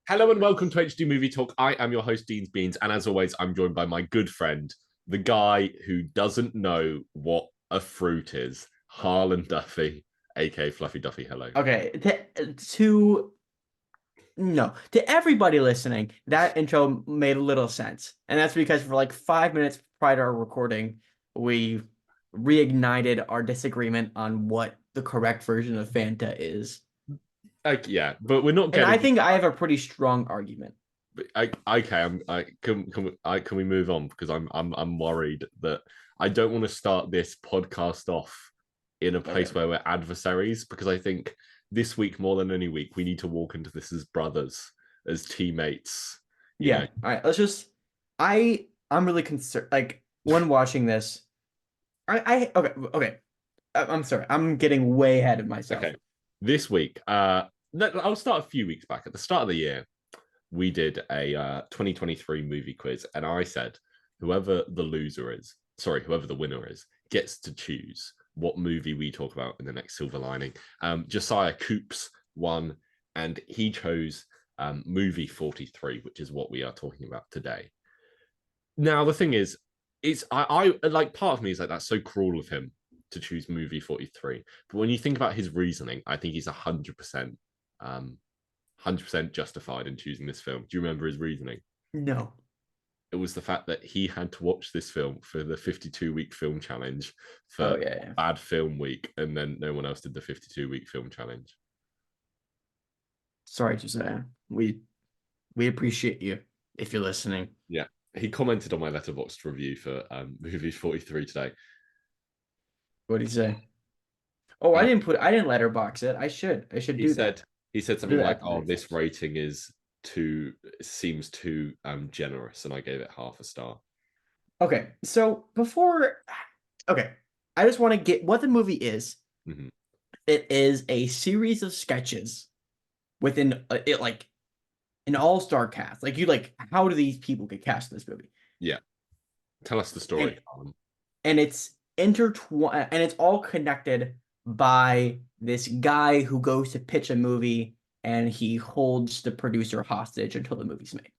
Hello and welcome to HD Movie Talk. I am your host, Dean's Beans, and as always, I'm joined by my good friend, the guy who doesn't know what a fruit is, Harlan Duffy, aka Fluffy Duffy. Hello. Okay, to no, to everybody listening, that intro made a little sense. And that's because for like 5 minutes prior to our recording, we reignited our disagreement on what the correct version of Fanta is. Yeah, but we're not And getting. I think I have a pretty strong argument. Okay, can we move on because I'm worried that I don't want to start this podcast off in a place Okay. where we're adversaries because I think this week more than any week we need to walk into this as brothers, as teammates. You Yeah. know, All right. Let's just. I'm really concerned. Like when watching this, okay. I'm sorry. I'm getting way ahead of myself. okay, this week, I'll start a few weeks back at the start of the year. We did a 2023 movie quiz, and I said, whoever the loser is, sorry, whoever the winner is, gets to choose what movie we talk about in the next Silver Lining. Josiah Coops won, and he chose movie 43, which is what we are talking about today. Now, the thing is, I like part of me is like, that's so cruel of him to choose movie 43. But when you think about his reasoning, I think he's 100% justified in choosing this film. Do you remember his reasoning? No. It was the fact that he had to watch this film for the 52-week film challenge Oh for yeah. bad film week, and then no one else did the 52-week film challenge. Sorry, Josiah. We appreciate you if you're listening. Yeah. He commented on my letterboxd review for movie 43 today. What did he say? Oh, Uh, I didn't letterbox it. I should he do that. said he said I'll do something that like, after "Oh, this this episode. rating is too seems too generous," and I gave it half a star. Okay, so okay, I just want to get what the movie is. Mhm. It is a series of sketches within it, like an all-star cast. Like how do these people get cast in this movie? Yeah, tell us the story, And Harlan. and it's intertwined, and it's all connected by this guy who goes to pitch a movie, and he holds the producer hostage until the movie's made.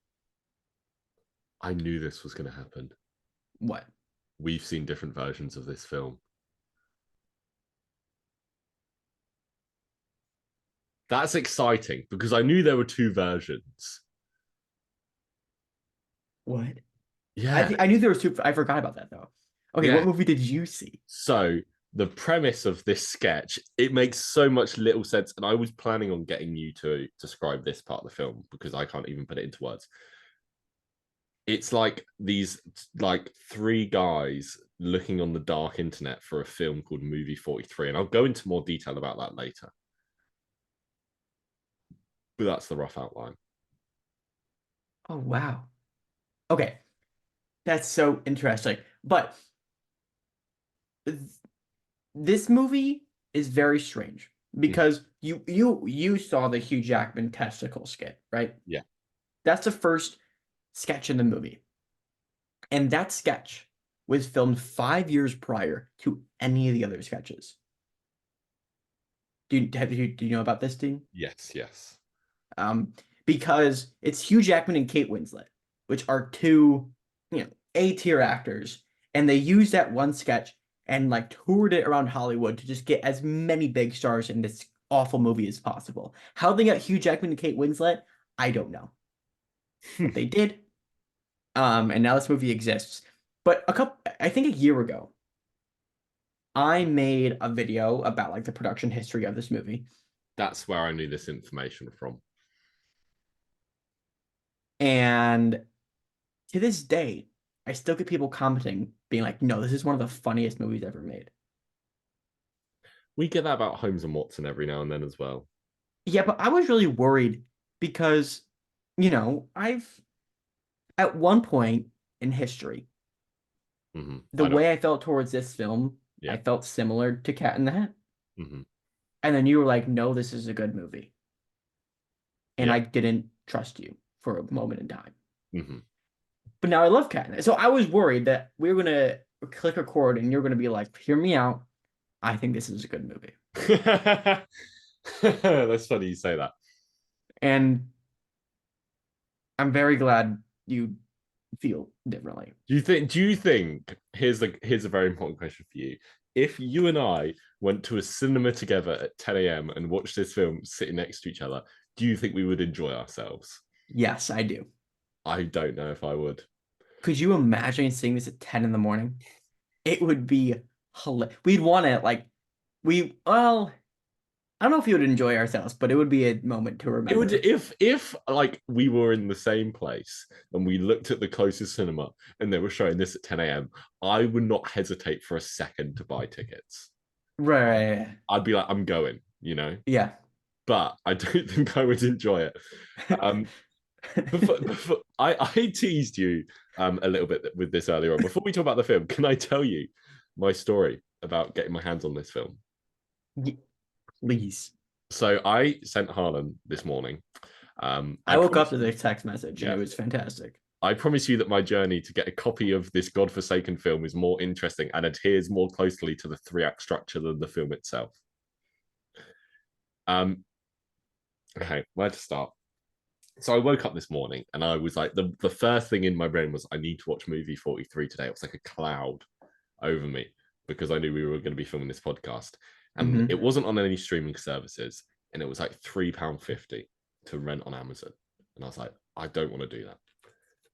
I knew this was going to happen. What? We've seen different versions of this film. That's exciting because I knew there were two versions. What? Yeah, I knew there was two. I forgot about that though. Okay, what yeah. movie did you see? So the premise of this sketch, it makes so much little sense, and I was planning on getting you to describe this part of the film because I can't even put it into words. It's like these like three guys looking on the dark internet for a film called Movie 43, and I'll go into more detail about that later. But that's the rough outline. Oh wow. Okay, that's so interesting. But th- this movie is very strange Mhm. because you saw the Hugh Jackman testicle skit, right? Yeah. That's the first sketch in the movie. And that sketch was filmed 5 years prior to any of the other sketches. Do you know about this, Dean? Yes, yes. Um, because it's Hugh Jackman and Kate Winslet, which are two, A-tier actors, and they used that one sketch and like toured it around Hollywood to just get as many big stars in this awful movie as possible. How they got Hugh Jackman and Kate Winslet, I don't know, but they did. And now this movie exists. But I think a year ago, I made a video about like the production history of this movie. That's where I knew this information from. And to this day, I still get people commenting, being like, no, this is one of the funniest movies ever made. We get that about Holmes and Watson every now and then as well. Yeah, but I was really worried because, I've, at one point in history, the I know. way I felt towards this film, I Yeah. felt similar to Cat in the Hat. Hmm. And then you were like, no, this is a good movie. And Yeah. I didn't trust you for a moment in time. Hmm. But now I love Cat in the Hat. So I was worried that we were going to click record and you're going to be like, hear me out. I think this is a good movie. That's funny you say that. And I'm very glad you feel differently. Do you think here's a very important question for you. If you and I went to a cinema together at 10 a.m. and watched this film sitting next to each other, do you think we would enjoy ourselves? Yes, I do. I don't know if I would. Could you imagine seeing this at 10 in the morning? It would be hilarious. We'd want it like well, I don't know if you would enjoy ourselves, but it would be a moment to It would remember. if like we were in the same place and we looked at the closest cinema and they were showing this at 10 a.m. I would not hesitate for a second to buy tickets. Right. I'd be like, I'm going, Yeah. but I don't think I would enjoy it. Um, I teased you a little bit with this earlier on. Before we talk about the film, can I tell you my story about getting my hands on this film? Please. So I sent Harlan this morning. I woke up to the text message and Yeah. it was fantastic. I promise you that my journey to get a copy of this godforsaken film is more interesting and adheres more closely to the 3-act structure than the film itself. Okay, where to start? So I woke up this morning and I was like, the first thing in my brain was, I need to watch movie 43 today. It was like a cloud over me because I knew we were going to be filming this podcast. And it wasn't on any streaming services. And it was like £3.50 to rent on Amazon. And I was like, I don't want to do that.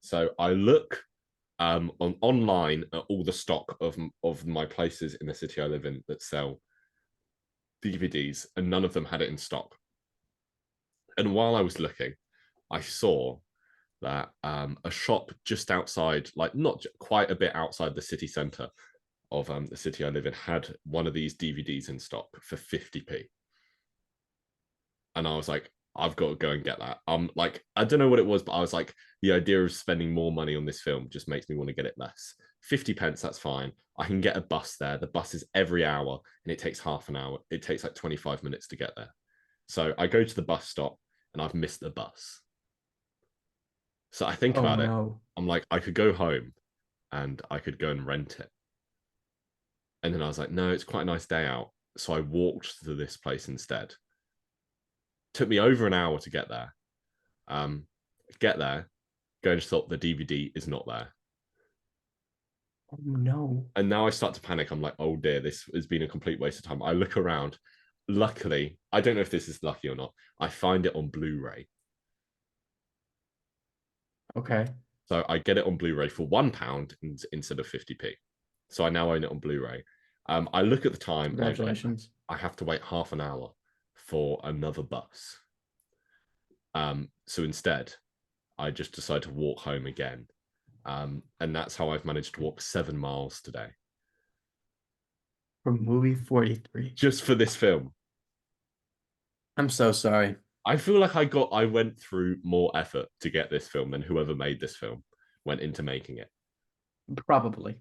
So I look online at all the stock of my places in the city I live in that sell DVDs, and none of them had it in stock. And while I was looking, I saw that a shop just outside, like not quite a bit outside the city centre of the city I live in, had one of these DVDs in stock for 50p. And I was like, I've got to go and get that. Like, I don't know what it was, but I was like, the idea of spending more money on this film just makes me want to get it less. 50 pence, that's fine. I can get a bus there. The bus is every hour and it takes half an hour. It takes like 25 minutes to get there. So I go to the bus stop and I've missed the bus. So I think about it. I'm like, I could go home and I could go and rent it. And then I was like, no, it's quite a nice day out. So I walked to this place instead. Took me over an hour to get there. Get there, go and stop. The DVD is not there. Oh no. And now I start to panic. I'm like, oh dear, this has been a complete waste of time. I look around. Luckily, I don't know if this is lucky or not. I find it on Blu-ray. Okay. So I get it on Blu-ray for £1 instead of 50p. So I now own it on Blu-ray. I look at the time. Congratulations. I have to wait half an hour for another bus. So instead, I just decide to walk home again. And that's how I've managed to walk 7 miles today. From movie 43. Just for this film. I'm so sorry. I feel like I went through more effort to get this film than whoever made this film went into making it. Probably.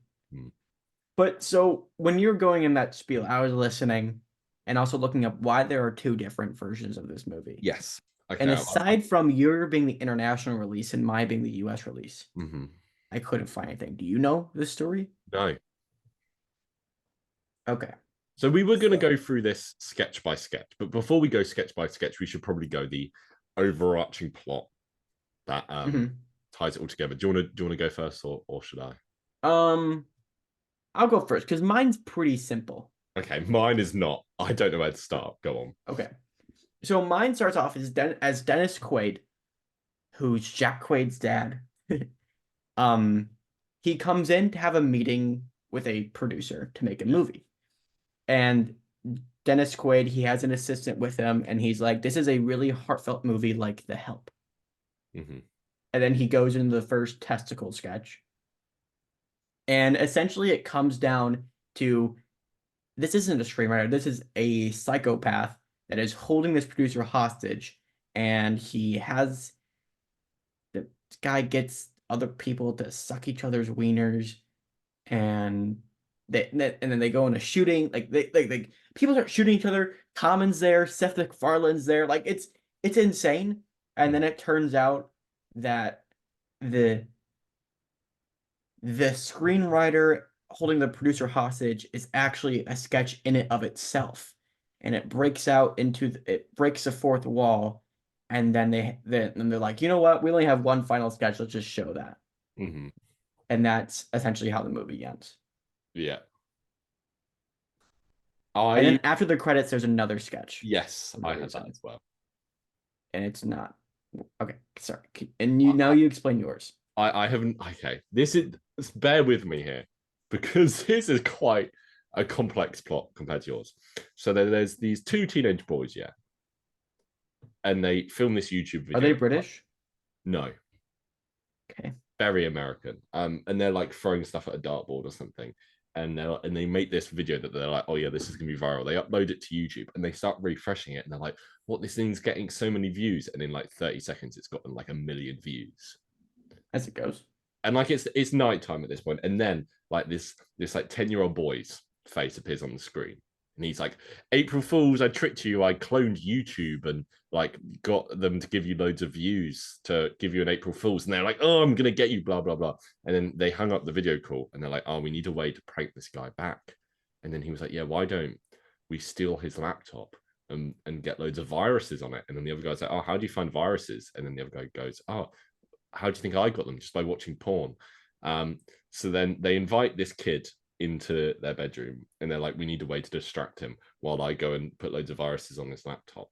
But so when you're going in that spiel, I was listening and also looking up why there are 2 different versions of this movie. Yes. Okay, and aside from your being the international release and my being the US release, I couldn't find anything. Do you know this story? No. Okay. So we were going to go through this sketch by sketch, but before we go sketch by sketch, we should probably go the overarching plot that ties it all together. Do you want to go first, or should I? I'll go first because mine's pretty simple. Okay, mine is not. I don't know where to start. Go on. Okay. So mine starts off as Dennis Quaid, who's Jack Quaid's dad. He comes in to have a meeting with a producer to make a movie. And Dennis Quaid, he has an assistant with him, and he's like, this is a really heartfelt movie like The Help. And then he goes into the first testicle sketch. And essentially it comes down to, this isn't a screenwriter, this is a psychopath that is holding this producer hostage, and this guy gets other people to suck each other's wieners, and then they go in a shooting, like they people start shooting each other. Common's there, Seth MacFarlane's there, like it's insane. And then it turns out that the screenwriter holding the producer hostage is actually a sketch in it of itself. And it breaks the fourth wall and then they're like, you know what? We only have one final sketch. Let's just show that, Hmm. and that's essentially how the movie ends. Yeah. And I then after the credits, there's another sketch yes, for no I had that reason, as well. and it's not okay. Sorry, and you now you explain yours. I haven't. Okay, this is bear with me here because this is quite a complex plot compared to yours. So there's these two teenage boys, yeah, and they film this YouTube Are they video. British? No, Okay. very American. And they're like throwing stuff at a dartboard or something. And they make this video that they're like, oh yeah, this is gonna be viral. They upload it to YouTube and they start refreshing it, and they're like, what, this thing's getting so many views, and in like 30 seconds, it's gotten like 1 million views. As it goes. And like it's nighttime at this point, and then like this like 10-year-old boy's face appears on the screen, and he's like, April Fools, I tricked you, I cloned YouTube and like got them to give you loads of views to give you an April Fools, and they're like, oh, I'm gonna get you, blah blah blah. And then they hung up the video call, and they're like, oh, we need a way to prank this guy back. And then he was like, yeah, why don't we steal his laptop and get loads of viruses on it? And then the other guy's like, oh, how do you find viruses? And then the other guy goes, oh, how do you think I got them? Just by watching porn. So then they invite this kid into their bedroom, and they're like, we need a way to distract him while I go and put loads of viruses on this laptop.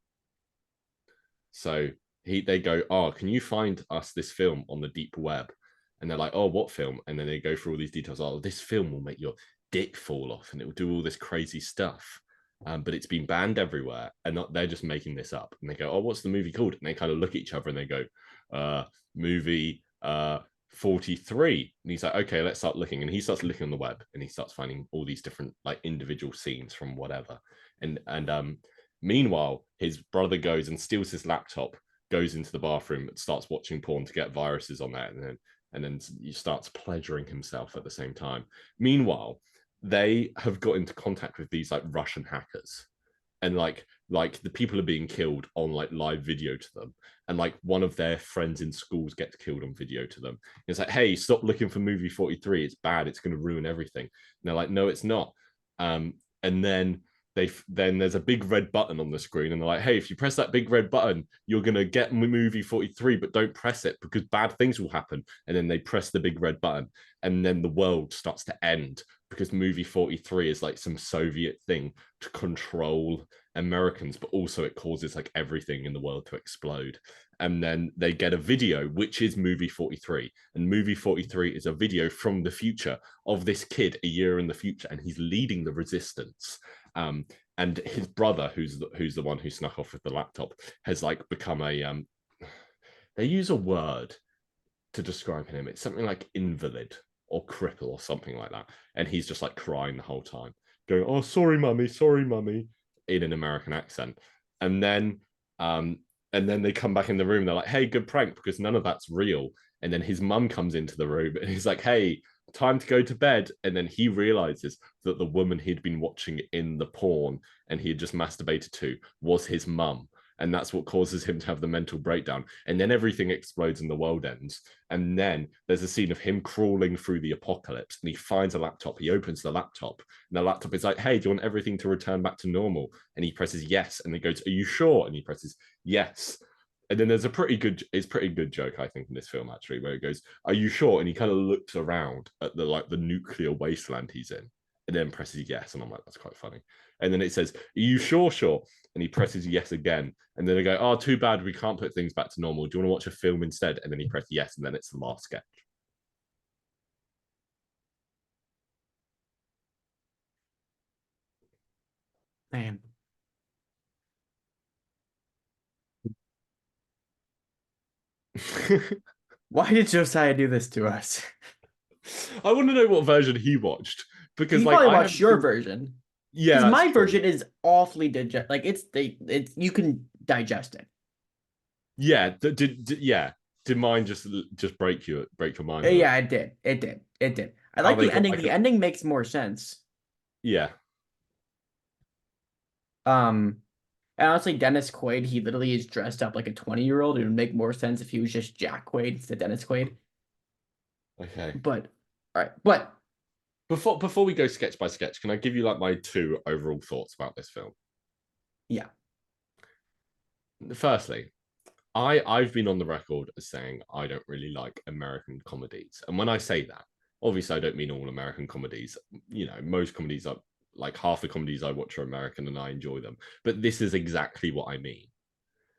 So they go, oh, can you find us this film on the deep web? And they're like, oh, what film? And then they go through all these details. Oh, this film will make your dick fall off and it will do all this crazy stuff. But it's been banned everywhere, and they're just making this up. And they go, oh, what's the movie called? And they kind of look at each other and they go, movie 43. And he's like, okay, let's start looking. And he starts looking on the web, and he starts finding all these different like individual scenes from whatever. And meanwhile, his brother goes and steals his laptop, goes into the bathroom, and starts watching porn to get viruses on that, and then he starts pleasuring himself at the same time. Meanwhile, they have got into contact with these like Russian hackers, and like the people are being killed on like live video to them, and like one of their friends in schools gets killed on video to them. It's like, hey, stop looking for movie 43, it's bad, it's going to ruin everything. And they're like, no, it's not. And then there's a big red button on the screen, and they're like, hey, if you press that big red button, you're going to get movie 43, but don't press it because bad things will happen. And then they press the big red button, and then the world starts to end because movie 43 is like some Soviet thing to control Americans, but also it causes like everything in the world to explode. And then they get a video, which is movie 43. And movie 43 is a video from the future of this kid a year in the future, and he's leading the resistance. And his brother, who's the one who snuck off with the laptop, has like become a they use a word to describe him. It's something like invalid or cripple or something like that. And he's just like crying the whole time, going, oh, sorry, mummy, in an American accent. And then they come back in the room. They're like, hey, good prank, because none of that's real. And then his mum comes into the room and he's like, hey, time to go to bed. And then he realizes that the woman he'd been watching in the porn and he had just masturbated to was his mum. And that's what causes him to have the mental breakdown. And then everything explodes and the world ends. And then there's a scene of him crawling through the apocalypse, and he finds a laptop. He opens the laptop, and the laptop is like, hey, do you want everything to return back to normal? And he presses yes. And he goes, are you sure? And he presses yes. And then there's a pretty good joke, I think, in this film, actually, where it goes, are you sure? And he kind of looks around at the nuclear wasteland he's in, and then presses yes. And I'm like, that's quite funny. And then it says, are you sure? And he presses yes again. And then they go, oh, too bad, we can't put things back to normal. Do you want to watch a film instead? And then he presses yes, and then it's the last sketch. Man. Why did Josiah do this to us? I want to know what version he watched, because He like probably I watched your version. Yeah, Because my true. version is awfully like it's you can digest it. Yeah, did mine just break your mind? Yeah, it did. It did. I How like they the got ending. like The ending makes more sense. yeah. And honestly, Dennis Quaid, he literally is dressed up like a 20-year-old. It would make more sense if he was just Jack Quaid instead of Dennis Quaid. Okay. But all right, but Before we go sketch by sketch, can I give you like my two overall thoughts about this film? yeah, Firstly, I've been on the record as saying I don't really like American comedies, and when I say that, obviously I don't mean all American comedies. You know, most comedies are like half the comedies I watch are American, and I enjoy them. But this is exactly what I mean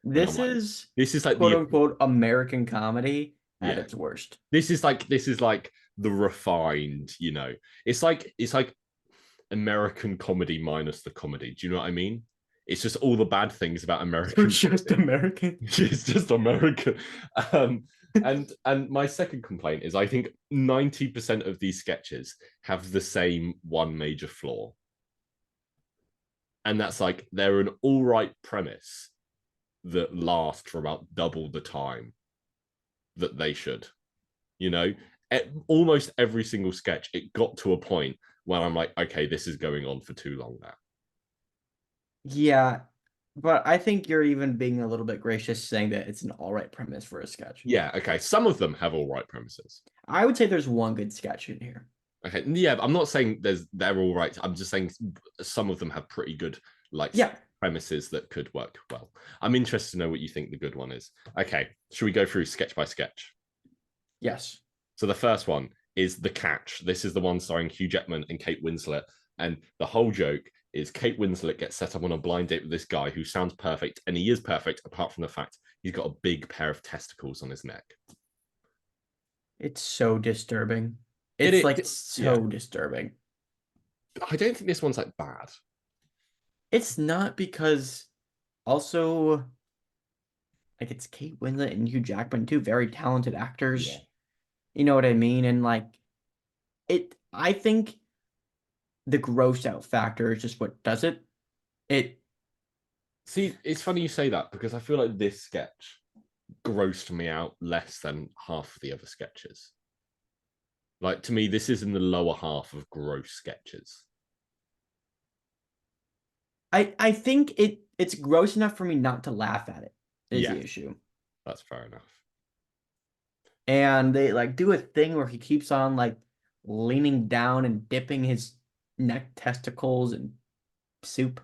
when I'm This like, is this is like quote the unquote American comedy at yeah, its worst. this is like the refined. You know, it's like American comedy minus the comedy. Do you know what I mean? It's just all the bad things about We're American just comedy. American. It's just American. Um, and my second complaint is I think 90% of these sketches have the same one major flaw. And that's like they're an all right premise that lasts for about double the time that they should. You know, almost every single sketch, it got to a point where I'm like, okay, this is going on for too long now. Yeah, but I think you're even being a little bit gracious saying that it's an all right premise for a sketch. Yeah, okay. Some of them have all right premises. I would say there's one good sketch in here. Okay, yeah, I'm not saying they're all right. I'm just saying some of them have pretty good like Yeah. premises that could work well. I'm interested to know what you think the good one is. Okay, should we go through sketch by sketch? Yes. So the first one is The Catch. This is the one starring Hugh Jackman and Kate Winslet, and the whole joke is Kate Winslet gets set up on a blind date with this guy who sounds perfect, and he is perfect apart from the fact he's got a big pair of testicles on his neck. It's so disturbing. It, It's it, like it yeah. so disturbing. I don't think this one's like bad. It's not because also like it's Kate Winslet and Hugh Jackman, two very talented actors. Yeah. You know what I mean? And like I think the gross out factor is just what does it. It See, it's funny you say that because I feel like this sketch grossed me out less than half of the other sketches. Like to me, this is in the lower half of gross sketches. I think it's gross enough for me not to laugh at it is Yeah, the issue. that's fair enough. And they like do a thing where he keeps on like leaning down and dipping his neck testicles in soup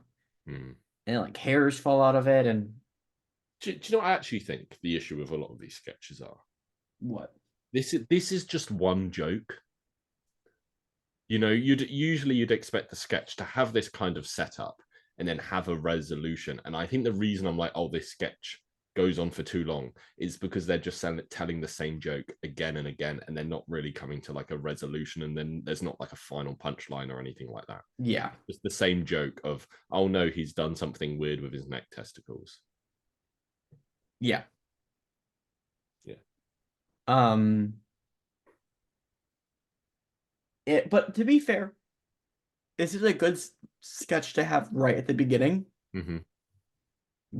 Hmm. and like hairs fall out of it and Do you know what I actually think the issue with a lot of these sketches are? what? This is just one joke. You know, you'd expect the sketch to have this kind of setup and then have a resolution. And I think the reason I'm like, oh, this sketch goes on for too long is because they're just telling the same joke again and again, and they're not really coming to like a resolution. And then there's not like a final punchline or anything like that. Yeah. Just the same joke of, oh no, he's done something weird with his neck testicles. Yeah. Yeah. Um but to be fair, this is a good sketch to have right at the beginning Mm-hmm.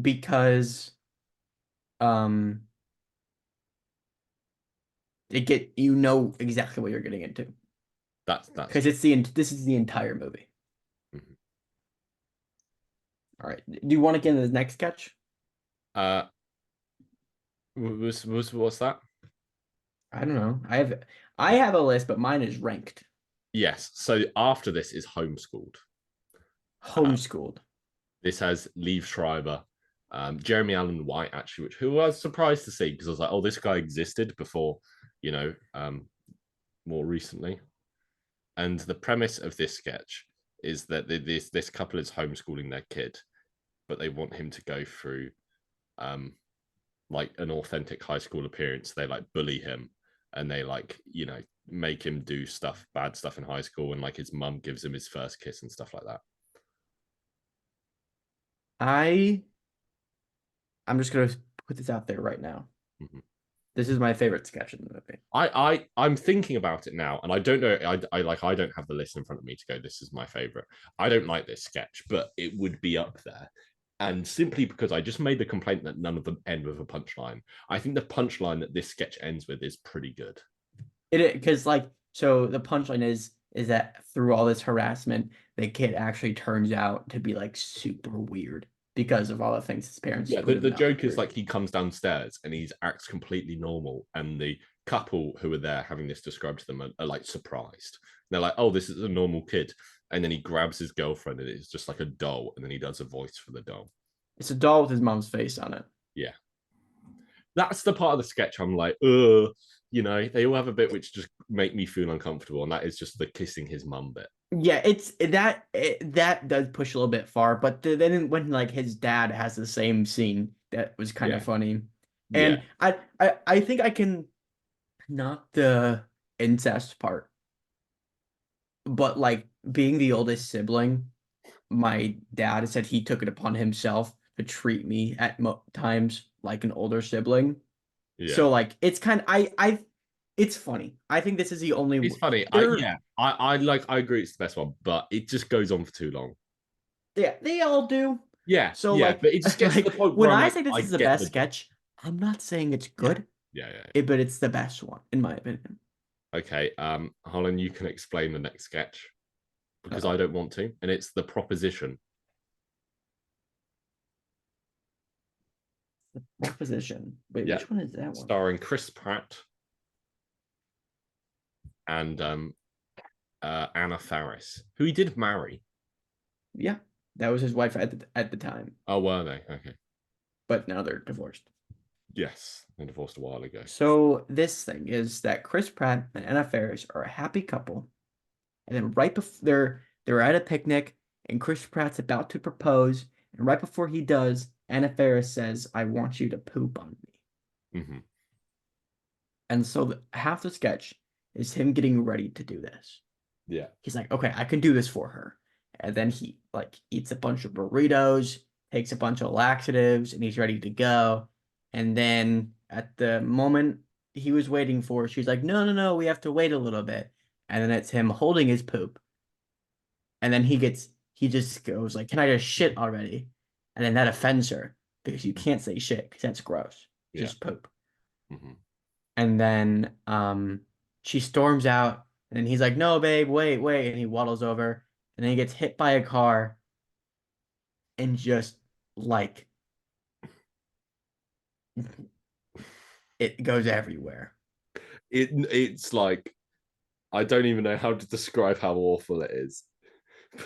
because um you know exactly what you're getting into That's because this is the entire movie. mm-hmm. All right. Do you want to get into the next sketch? uh what's that? I don't know. I have a list, but mine is ranked. Yes. So after this is Homeschooled. Homeschooled. This has Liev Schreiber, Jeremy Allen White, actually, who I was surprised to see because I was like, oh, this guy existed before, you know, more recently. And the premise of this sketch is that this couple is homeschooling their kid, but they want him to go through like an authentic high school appearance. They like bully him and they like, you know, make him do bad stuff in high school, and like his mum gives him his first kiss and stuff like that. I'm just gonna put this out there right now. Mm-hmm. This is my favorite sketch in the movie. I'm thinking about it now, and I don't know. I don't have the list in front of me to go. This is my favorite. I don't like this sketch, but it would be up there. And simply because I just made the complaint that none of them end with a punchline. I think the punchline that this sketch ends with is pretty good. Because like so the punchline is that through all this harassment, the kid actually turns out to be like super weird because of all the things his parents. Yeah, the joke is like he comes downstairs and he acts completely normal, and the couple who are there having this described to them are like surprised. They're like, "Oh, this is a normal kid," and then he grabs his girlfriend and it's just like a doll, and then he does a voice for the doll. It's a doll with his mom's face on it. Yeah, that's the part of the sketch I'm like, they all have a bit which just make me feel uncomfortable, and that is just the kissing his mum bit. Yeah, that does push a little bit far, but then when like his dad has the same scene, that was kind of Yeah, funny. yeah, And I think I can knock the incest part, but like being the oldest sibling, my dad said he took it upon himself to treat me at mo times like an older sibling. yeah. So like it's kind of it's funny. I think this is the only It's funny. there. I agree it's the best one, but it just goes on for too long. Yeah, they all do. Yeah, So yeah, like but it just gets to the like point when where I'm I like, say this I is the get best the sketch, I'm not saying it's yeah, good, yeah. but it's the best one in my opinion. Okay, Holland, you can explain the next sketch because Uh-oh. I don't want to, and it's the proposition. The proposition. Wait, Yeah, which one is that one? starring Chris Pratt and Anna Faris, who he did marry. Yeah, that was his wife at the time, Oh, were they? Okay. but now they're divorced. Yes, they divorced a while ago. So this thing is that Chris Pratt and Anna Faris are a happy couple, and then right before they're at a picnic, and Chris Pratt's about to propose, and right before he does, Anna Faris says, "I want you to poop on me." Hmm. And so half the sketch is him getting ready to do this. Yeah. He's like, okay, I can do this for her. And then he like eats a bunch of burritos, takes a bunch of laxatives, and he's ready to go. And then at the moment he was waiting for, she's like, no, no, no, we have to wait a little bit. And then it's him holding his poop. And then he just goes like, can I just shit already? And then that offends her because you can't say shit because that's gross. Yeah. Just poop. Hmm. And then she storms out, and he's like, "No, babe, wait, wait." And he waddles over, and then he gets hit by a car and just like it goes everywhere. It's like I don't even know how to describe how awful it is,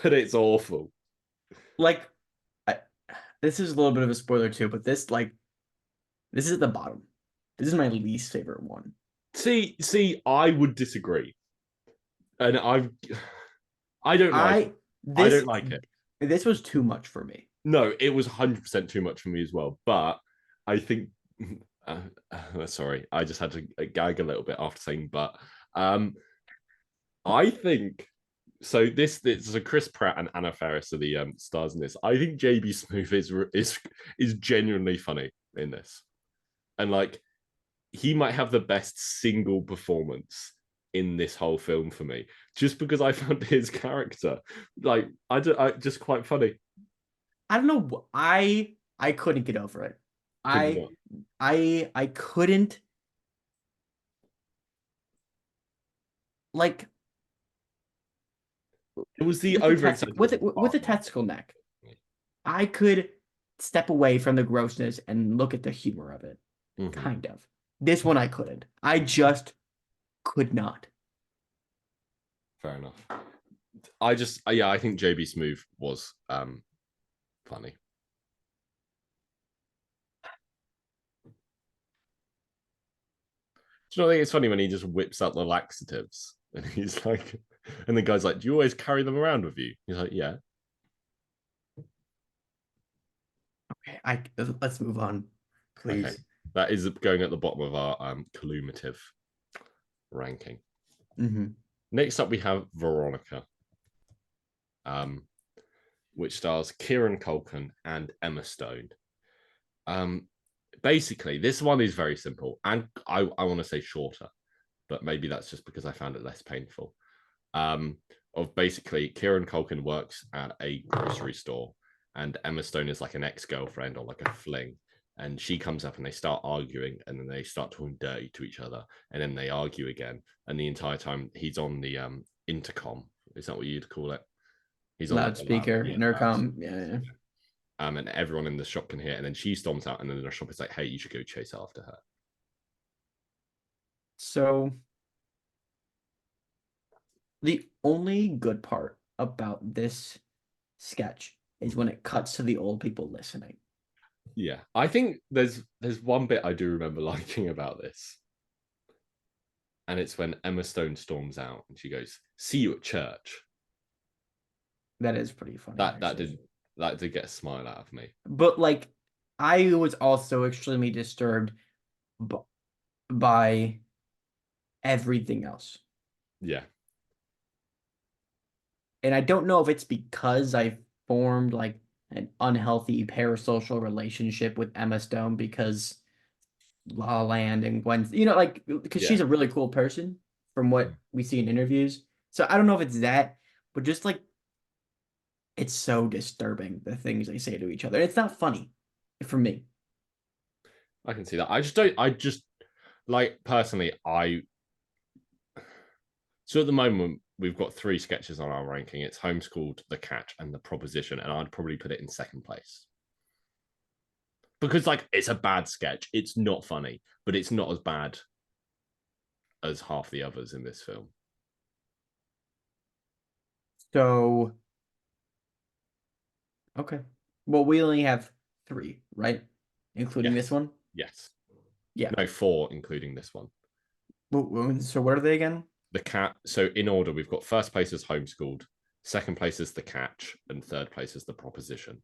but it's awful. Like I, this is a little bit of a spoiler too, but this is at the bottom. This is my least favorite one. See, I would disagree, and I don't like I it. I don't this like it. this was too much for me. No, it was 100% too much for me as well. But I think, sorry, I just had to gag a little bit after saying, but I think so. This is a Chris Pratt and Anna Faris are the stars in this. I think JB Smoove is genuinely funny in this, and like he might have the best single performance in this whole film for me, just because I found his character like I just quite funny. I don't know. I couldn't get over it. Could you I not? I couldn't like It was the over exaggerated with part the of my testicle neck. I could step away from the grossness and look at the humor of it. Mhm. Kind of. This one I couldn't. I just could not. Fair enough. I think JB Smoove was funny. Do you know, I think it's funny when he just whips out the laxatives and he's like, and the guy's like, "Do you always carry them around with you?" He's like, "Yeah." Okay, let's move on, Okay, please. that is going at the bottom of our collumative ranking. Hmm. Next up, we have Veronica, um, which stars Kieran Culkin and Emma Stone. Um, Basically, this one is very simple, and I want to say shorter, but maybe that's just because I found it less painful. Um, of basically, Kieran Culkin works at a grocery store, and Emma Stone is like an ex-girlfriend or like a fling, and she comes up and they start arguing, and then they start talking dirty to each other, and then they argue again, and the entire time he's on the intercom. Is that what you'd call it? He's on like the Loudspeaker, yeah, intercom. Yeah, yeah. and everyone in the shop can hear, and then she storms out, and then the shop is like, "Hey, you should go chase after her." So the only good part about this sketch is when it cuts to the old people listening. Yeah, I think there's one bit I do remember liking about this, and it's when Emma Stone storms out and she goes, "See you at church." That is pretty funny, That that actually. did that did get a smile out of me. But like, I was also extremely disturbed b by everything else. Yeah, And I don't know if it's because I formed like an unhealthy parasocial relationship with Emma Stone because La La Land and Gwen, like because yeah. she's a really cool person from what we see in interviews. So I don't know if it's that, but just like it's so disturbing the things they say to each other. It's not funny for me. I can see that. I just don't. I just like personally. So at the moment we've got three sketches on our ranking. It's Homeschooled, The Catch, and The Proposition, and I'd probably put it in second place because like it's a bad sketch. It's not funny, but it's not as bad as half the others in this film. So okay, well we only have three, right? Including this Yes, one. yes. Yeah. No, four, including this one. So what are they again? The cat. So in order, we've got first place is Homeschooled, second place is The Catch, and third place is The Proposition.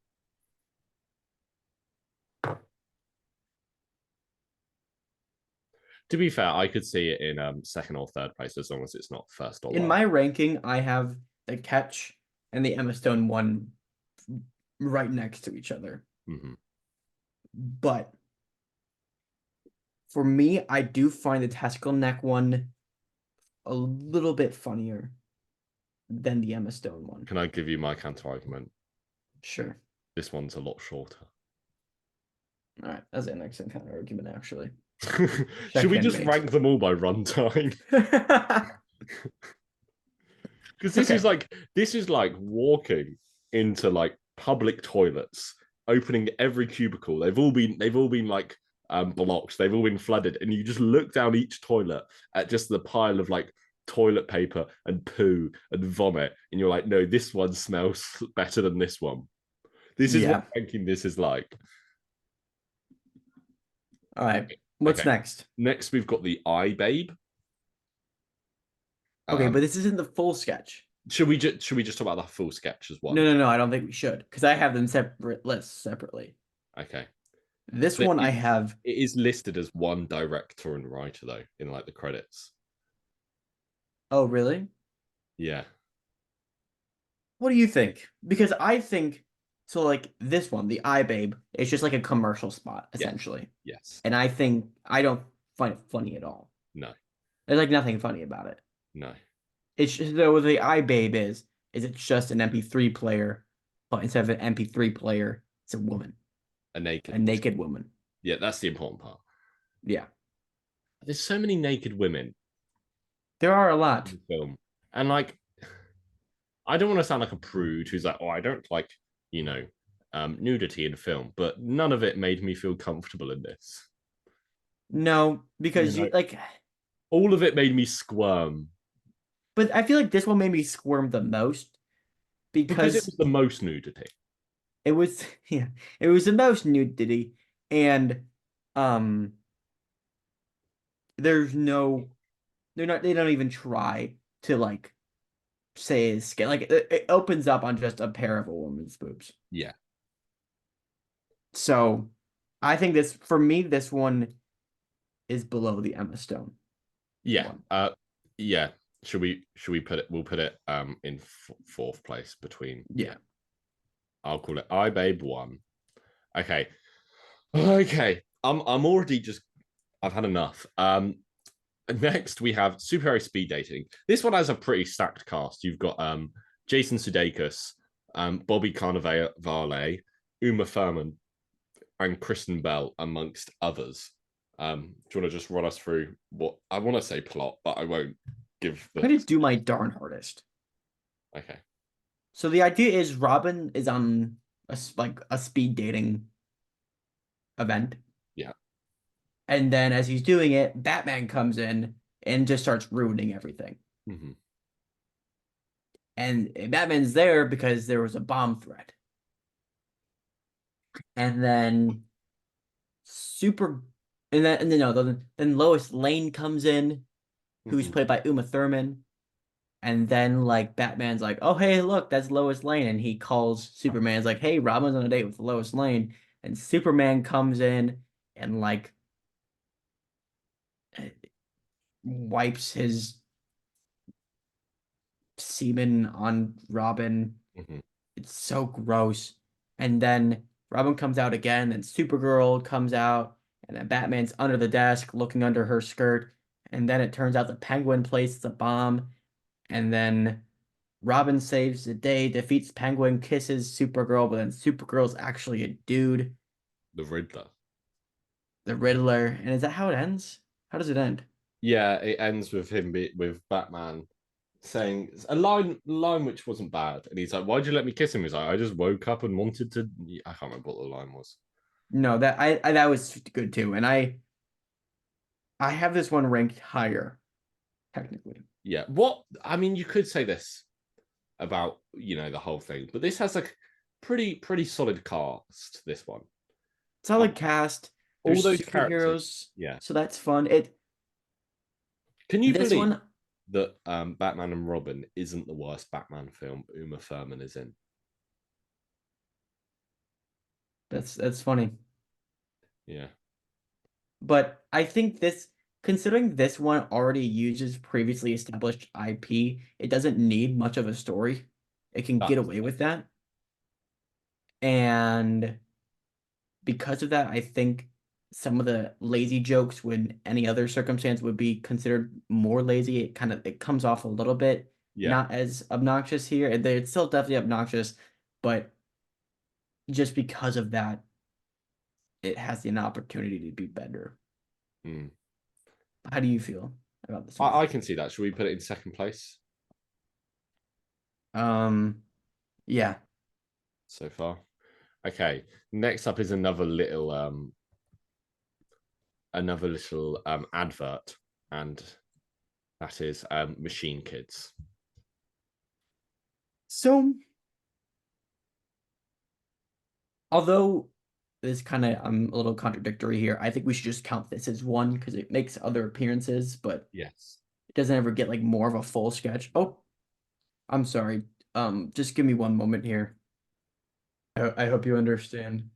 To be fair, I could see it in second or third place as long as it's not first or In last. my ranking, I have the Catch and the Emma Stone one right next to each other. Mm-hmm. But for me, I do find the testicle neck one a little bit funnier than the Emma Stone one. Can I give you my counter argument? Sure. This one's a lot shorter. All right. That's an excellent counter argument, actually. Should we Check just made. rank them all by runtime? Because this is like walking into like public toilets, opening every cubicle. They've all been like blocked. They've all been flooded, and you just look down each toilet at just the pile of like toilet paper and poo and vomit, and you're like, no, this one smells better than this one. This is what Yeah. ranking this is like. All right. What's Okay. next? Next, we've got the Eye Babe. Okay, Um, but this isn't the full sketch. should we just talk about the full sketch as one? No, I don't think we should because I have them separate lists separately. Okay. This But one I have. it is listed as one director and writer though in like the credits. Oh, really? Yeah. What do you think? Because I think so. Like this one, the iBabe, is just like a commercial spot Yeah. essentially, Yes. and I think I don't find it funny at all. No. There's like nothing funny about it. No. It's just though the iBabe is it's just an MP3 player, but instead of an MP3 player, it's a woman, A naked. a naked woman. Yeah, that's the important part. Yeah, There's so many naked women there are a in lot. the film, and like, I don't want to sound like a prude who's like, oh, I don't like, you know, nudity in film, but none of it made me feel comfortable in this. No, You because know, you like, all of it made me squirm but I feel like this one made me squirm the most because it because was the most nudity. it was yeah, it was the most nudity, and um, there's no, they don't even try to like say it's skin. Like it opens up on just a pair of a woman's boobs. Yeah. So I think this for me, this one is below the Emma Stone Yeah. one. Yeah. Should we put it? We'll put it in fourth place between. Yeah. I'll call it I Babe one. Okay. Okay. I'm already just I've had enough. Next we have superhero speed dating. This one has a pretty stacked cast. You've got Jason Sudeikis, Bobby Cannavale, Uma Thurman, and Kristen Bell, amongst others. Do you want to just run us through what I want to say plot, but I won't give I'm gonna the. do my darn hardest. Okay. So the idea is Robin is on like a speed dating event. Yeah. And then as he's doing it, Batman comes in and just starts ruining everything. Mm-hmm. And Batman's there because there was a bomb threat. And then Super, and then no, then Lois Lane comes in, who's Mhm. played by Uma Thurman, and then like Batman's like, oh hey, look, that's Lois Lane, and he calls Superman's like, hey, Robin's on a date with Lois Lane, and Superman comes in and like wipes his semen on Robin. Mhm. It's so gross. And then Robin comes out again, and Supergirl comes out, and then Batman's under the desk looking under her skirt. And then it turns out the Penguin places a bomb, and then Robin saves the day, defeats Penguin, kisses Supergirl, but then Supergirl's actually a dude, The Riddler. the Riddler. And is that how it ends? How does it end? Yeah, it ends with with Batman saying a line which wasn't bad, and he's like, "Why'd you let me kiss him?" He's like, "I just woke up and wanted to." I can't remember what the line was. No, I that was good too. And I have this one ranked higher, technically. Yeah, what I mean, you could say this about the whole thing, but this has a pretty solid cast. This one, Solid cast. all There's those characters. superheroes, Yeah, so that's fun. It can you this believe one that Batman and Robin isn't the worst Batman film Uma Thurman is in? that's funny. Yeah, But I think considering this one already uses previously established IP, it doesn't need much of a story. It can get that's away with that. And because of that, I think some of the lazy jokes when any other circumstance would be considered more lazy, it comes off a little bit yeah. not as obnoxious here. It's still definitely obnoxious, but just because of that, it has an opportunity to be better. Hmm. How do you feel about this I one? can see that. Should we put it in second place Um, yeah. so far? Okay. Next up is another little advert, and that is Machine Kids. So, although this kind of I'm a little contradictory here, I think we should just count this as one because it makes other appearances, but Yes. it doesn't ever get like more of a full sketch. Oh, I'm sorry. Just give me one moment here. I hope you understand.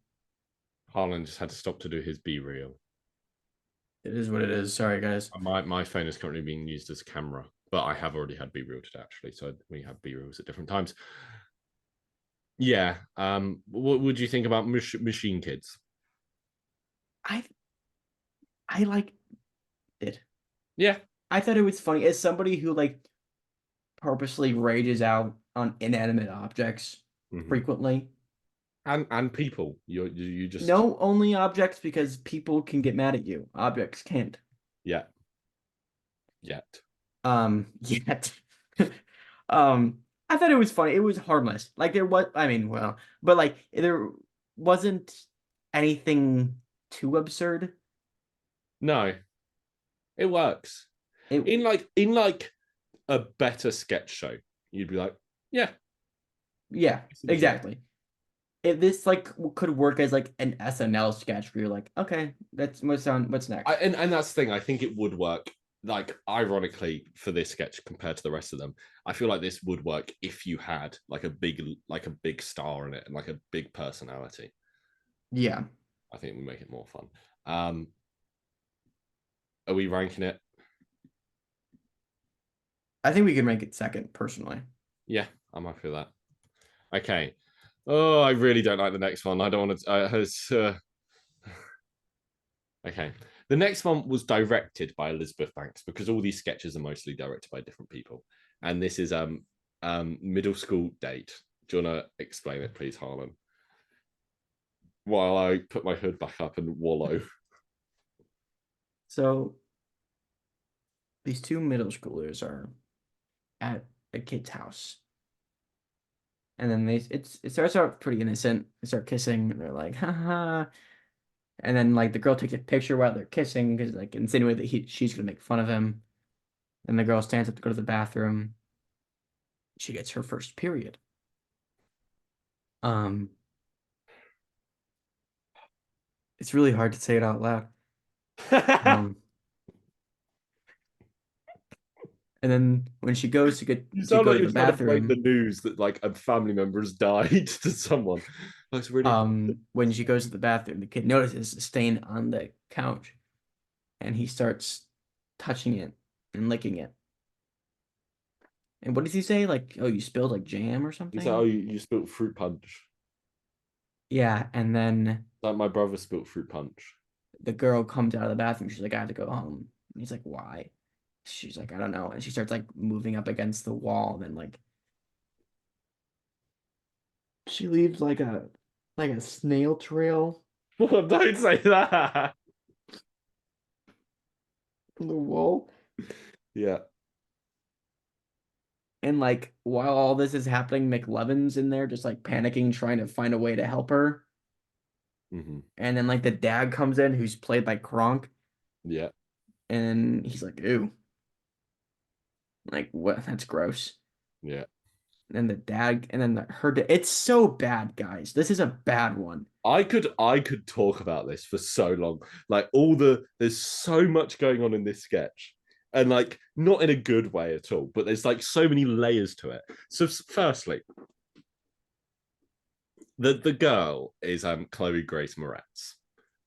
Harlan just had to stop to do his B reel. It is what it is. Sorry, guys. My phone is currently being used as a camera, but I have already had B reel today actually, so we have B reels at different times. Yeah. What would you think about Machine Kids? I I like it. Yeah. I thought it was funny as somebody who like purposely rages out on inanimate objects Mhm. frequently. And people, you just No, only objects because people can get mad at you. Objects can't. yeah, yet. Yet. Um, I thought it was funny. It was harmless. Like there was, I mean, well, but like there wasn't anything too absurd. No, it works. It, In like a better sketch show, you'd be like, yeah, yeah, it's legit. exactly. If this like could work as like an SNL sketch where you're like, okay, that's what's next. And that's the thing. I think it would work. Like ironically for this sketch compared to the rest of them, I feel like this would work if you had like a big star in it and like a big personality. Yeah, I think we make it more fun. Um, are we ranking it? I think we could make it second personally. Yeah, I'm happy with that. Okay. Oh, I really don't like the next one. I don't want to. Okay. The next one was directed by Elizabeth Banks because all these sketches are mostly directed by different people. And this is middle school date. Do you want to explain it, please, Harlan? While I put my hood back up and wallow. So these two middle schoolers are at a kid's house. And then it starts out pretty innocent. They start kissing, and they're like, haha. And then like the girl takes a picture while they're kissing because like insinuate that she's gonna make fun of him. And the girl stands up to go to the bathroom. She gets her first period. Um, It's really hard to say it out loud. Um, and then when she goes You to sound go like to you're the trying to break the bathroom, news that like a family member has died to someone. That's really. when she goes to the bathroom, the kid notices a stain on the couch, and he starts touching it and licking it. And what does he say? Like, oh, you spilled like jam or He's like, oh, something? you spilled fruit punch. Yeah, and then Like my brother spilled fruit punch. the girl comes out of the bathroom. She's like, I have to go home. And he's like, why? She's like, I don't know. And she starts like moving up against the wall. And then like she leaves like a snail trail Don't say that. on the wall. Yeah. And like while all this is happening, McLevin's in there just like panicking, trying to find a way to help her. Hmm. And then like the dad comes in, who's played by Kronk, Yeah. and he's like, "Ooh, like what? That's gross." Yeah. And the dad, and then it's so bad, guys. This is a bad one. I could talk about this for so long. Like there's so much going on in this sketch. And like not in a good way at all, but there's like so many layers to it. So firstly, the girl is Chloe Grace Moretz.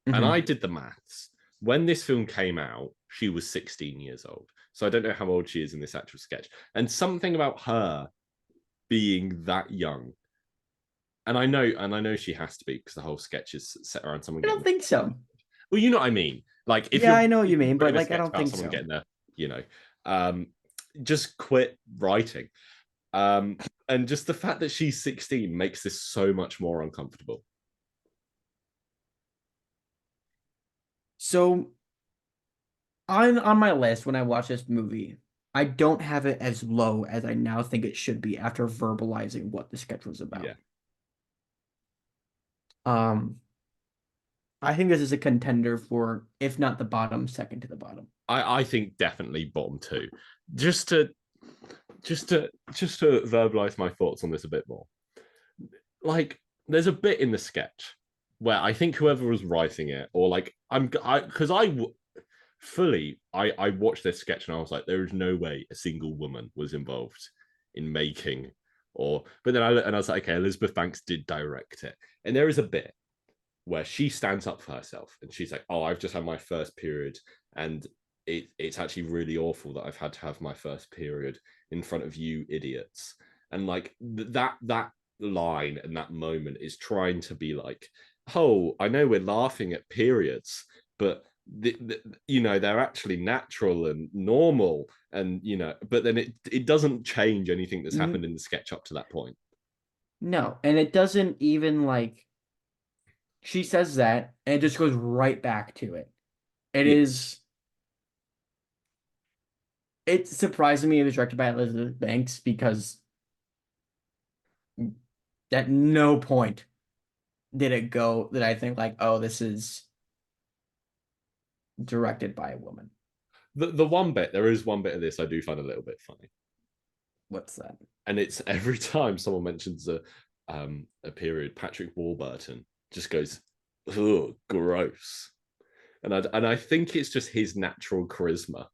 And Mhm. I did the maths. When this film came out, she was 16 years old. So I don't know how old she is in this actual sketch. And something about her being that young, and I know she has to be because the whole sketch is set around someone I don't getting. think so. Well, you know what I mean. Like if Yeah, you're I know what if you you've mean, but written a like I sketch don't about think someone so. getting there, you know, um, just quit writing. And just the fact that she's 16 makes this so much more uncomfortable. So on my list when I watch this movie, I don't have it as low as I now think it should be after verbalizing what the sketch was about. Yeah. Um, I think this is a contender for, if not the bottom, second to the bottom. I think definitely bottom two. Just to just to verbalize my thoughts on this a bit more. Like there's a bit in the sketch where I think whoever was writing it, or like because I watched this sketch and I was like, there is no way a single woman was involved in making but then I was like, okay, Elizabeth Banks did direct it. And there is a bit where she stands up for herself and she's like, oh, I've just had my first period and it's actually really awful that I've had to have my first period in front of you idiots. And like that line and that moment is trying to be like, oh, I know we're laughing at periods, but they're actually natural and normal, and but then it doesn't change anything that's happened in the sketch up to that point. No, and it doesn't even like she says that and it just goes right back to it. It Yeah. is it's surprising me it was directed by Elizabeth Banks because at no point did it go that I think like, oh, this is directed by a woman. The one bit, there is one bit of this I do find a little bit funny, What's that? and it's every time someone mentions a period, Patrick Warburton just goes, "Oh, gross," and I think it's just his natural charisma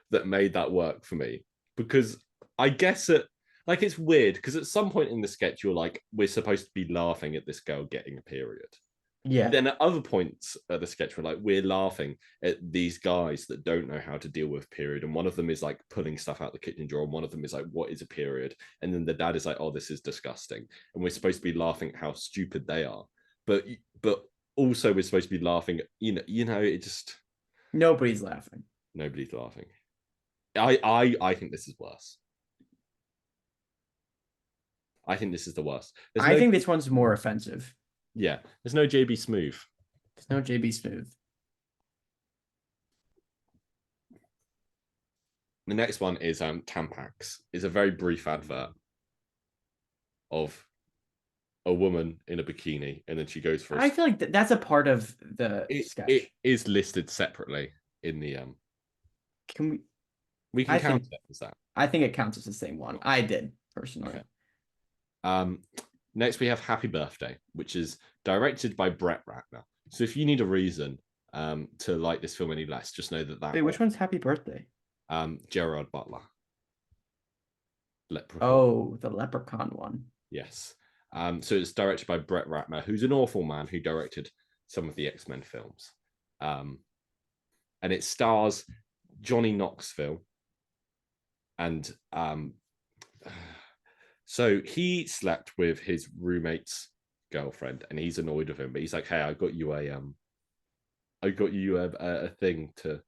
that made that work for me, because I guess it's weird because at some point in the sketch you're like, we're supposed to be laughing at this girl getting a period. Yeah. Then at other points of the sketch, we're laughing at these guys that don't know how to deal with period, and one of them is like pulling stuff out the kitchen drawer, and one of them is like, "What is a period?" And then the dad is like, "Oh, this is disgusting," and we're supposed to be laughing at how stupid they are, but but also we're supposed to be laughing. It just Nobody's laughing. nobody's laughing. I think this is worse. I think this is the worst. There's I no think this one's more offensive. yeah. There's no JB Smooth. There's no JB Smooth. The next one is Tampax. Is a very brief advert of a woman in a bikini, and then she goes for I feel like that's a part of the it sketch. is listed separately in the Can we? we can I count think it as that. I think it counts as the same one. I did personally. Okay. Um next we have Happy Birthday, which is directed by Brett Ratner. So if you need a reason to like this film any less, just know that Wait, which one's Happy Birthday? Gerard Butler, Leprechaun. Oh, the Leprechaun one. Yes. So it's directed by Brett Ratner, who's an awful man who directed some of the X-Men films. And it stars Johnny Knoxville. And so he slept with his roommate's girlfriend, and he's annoyed with him, but he's like, "Hey, I got you a thing to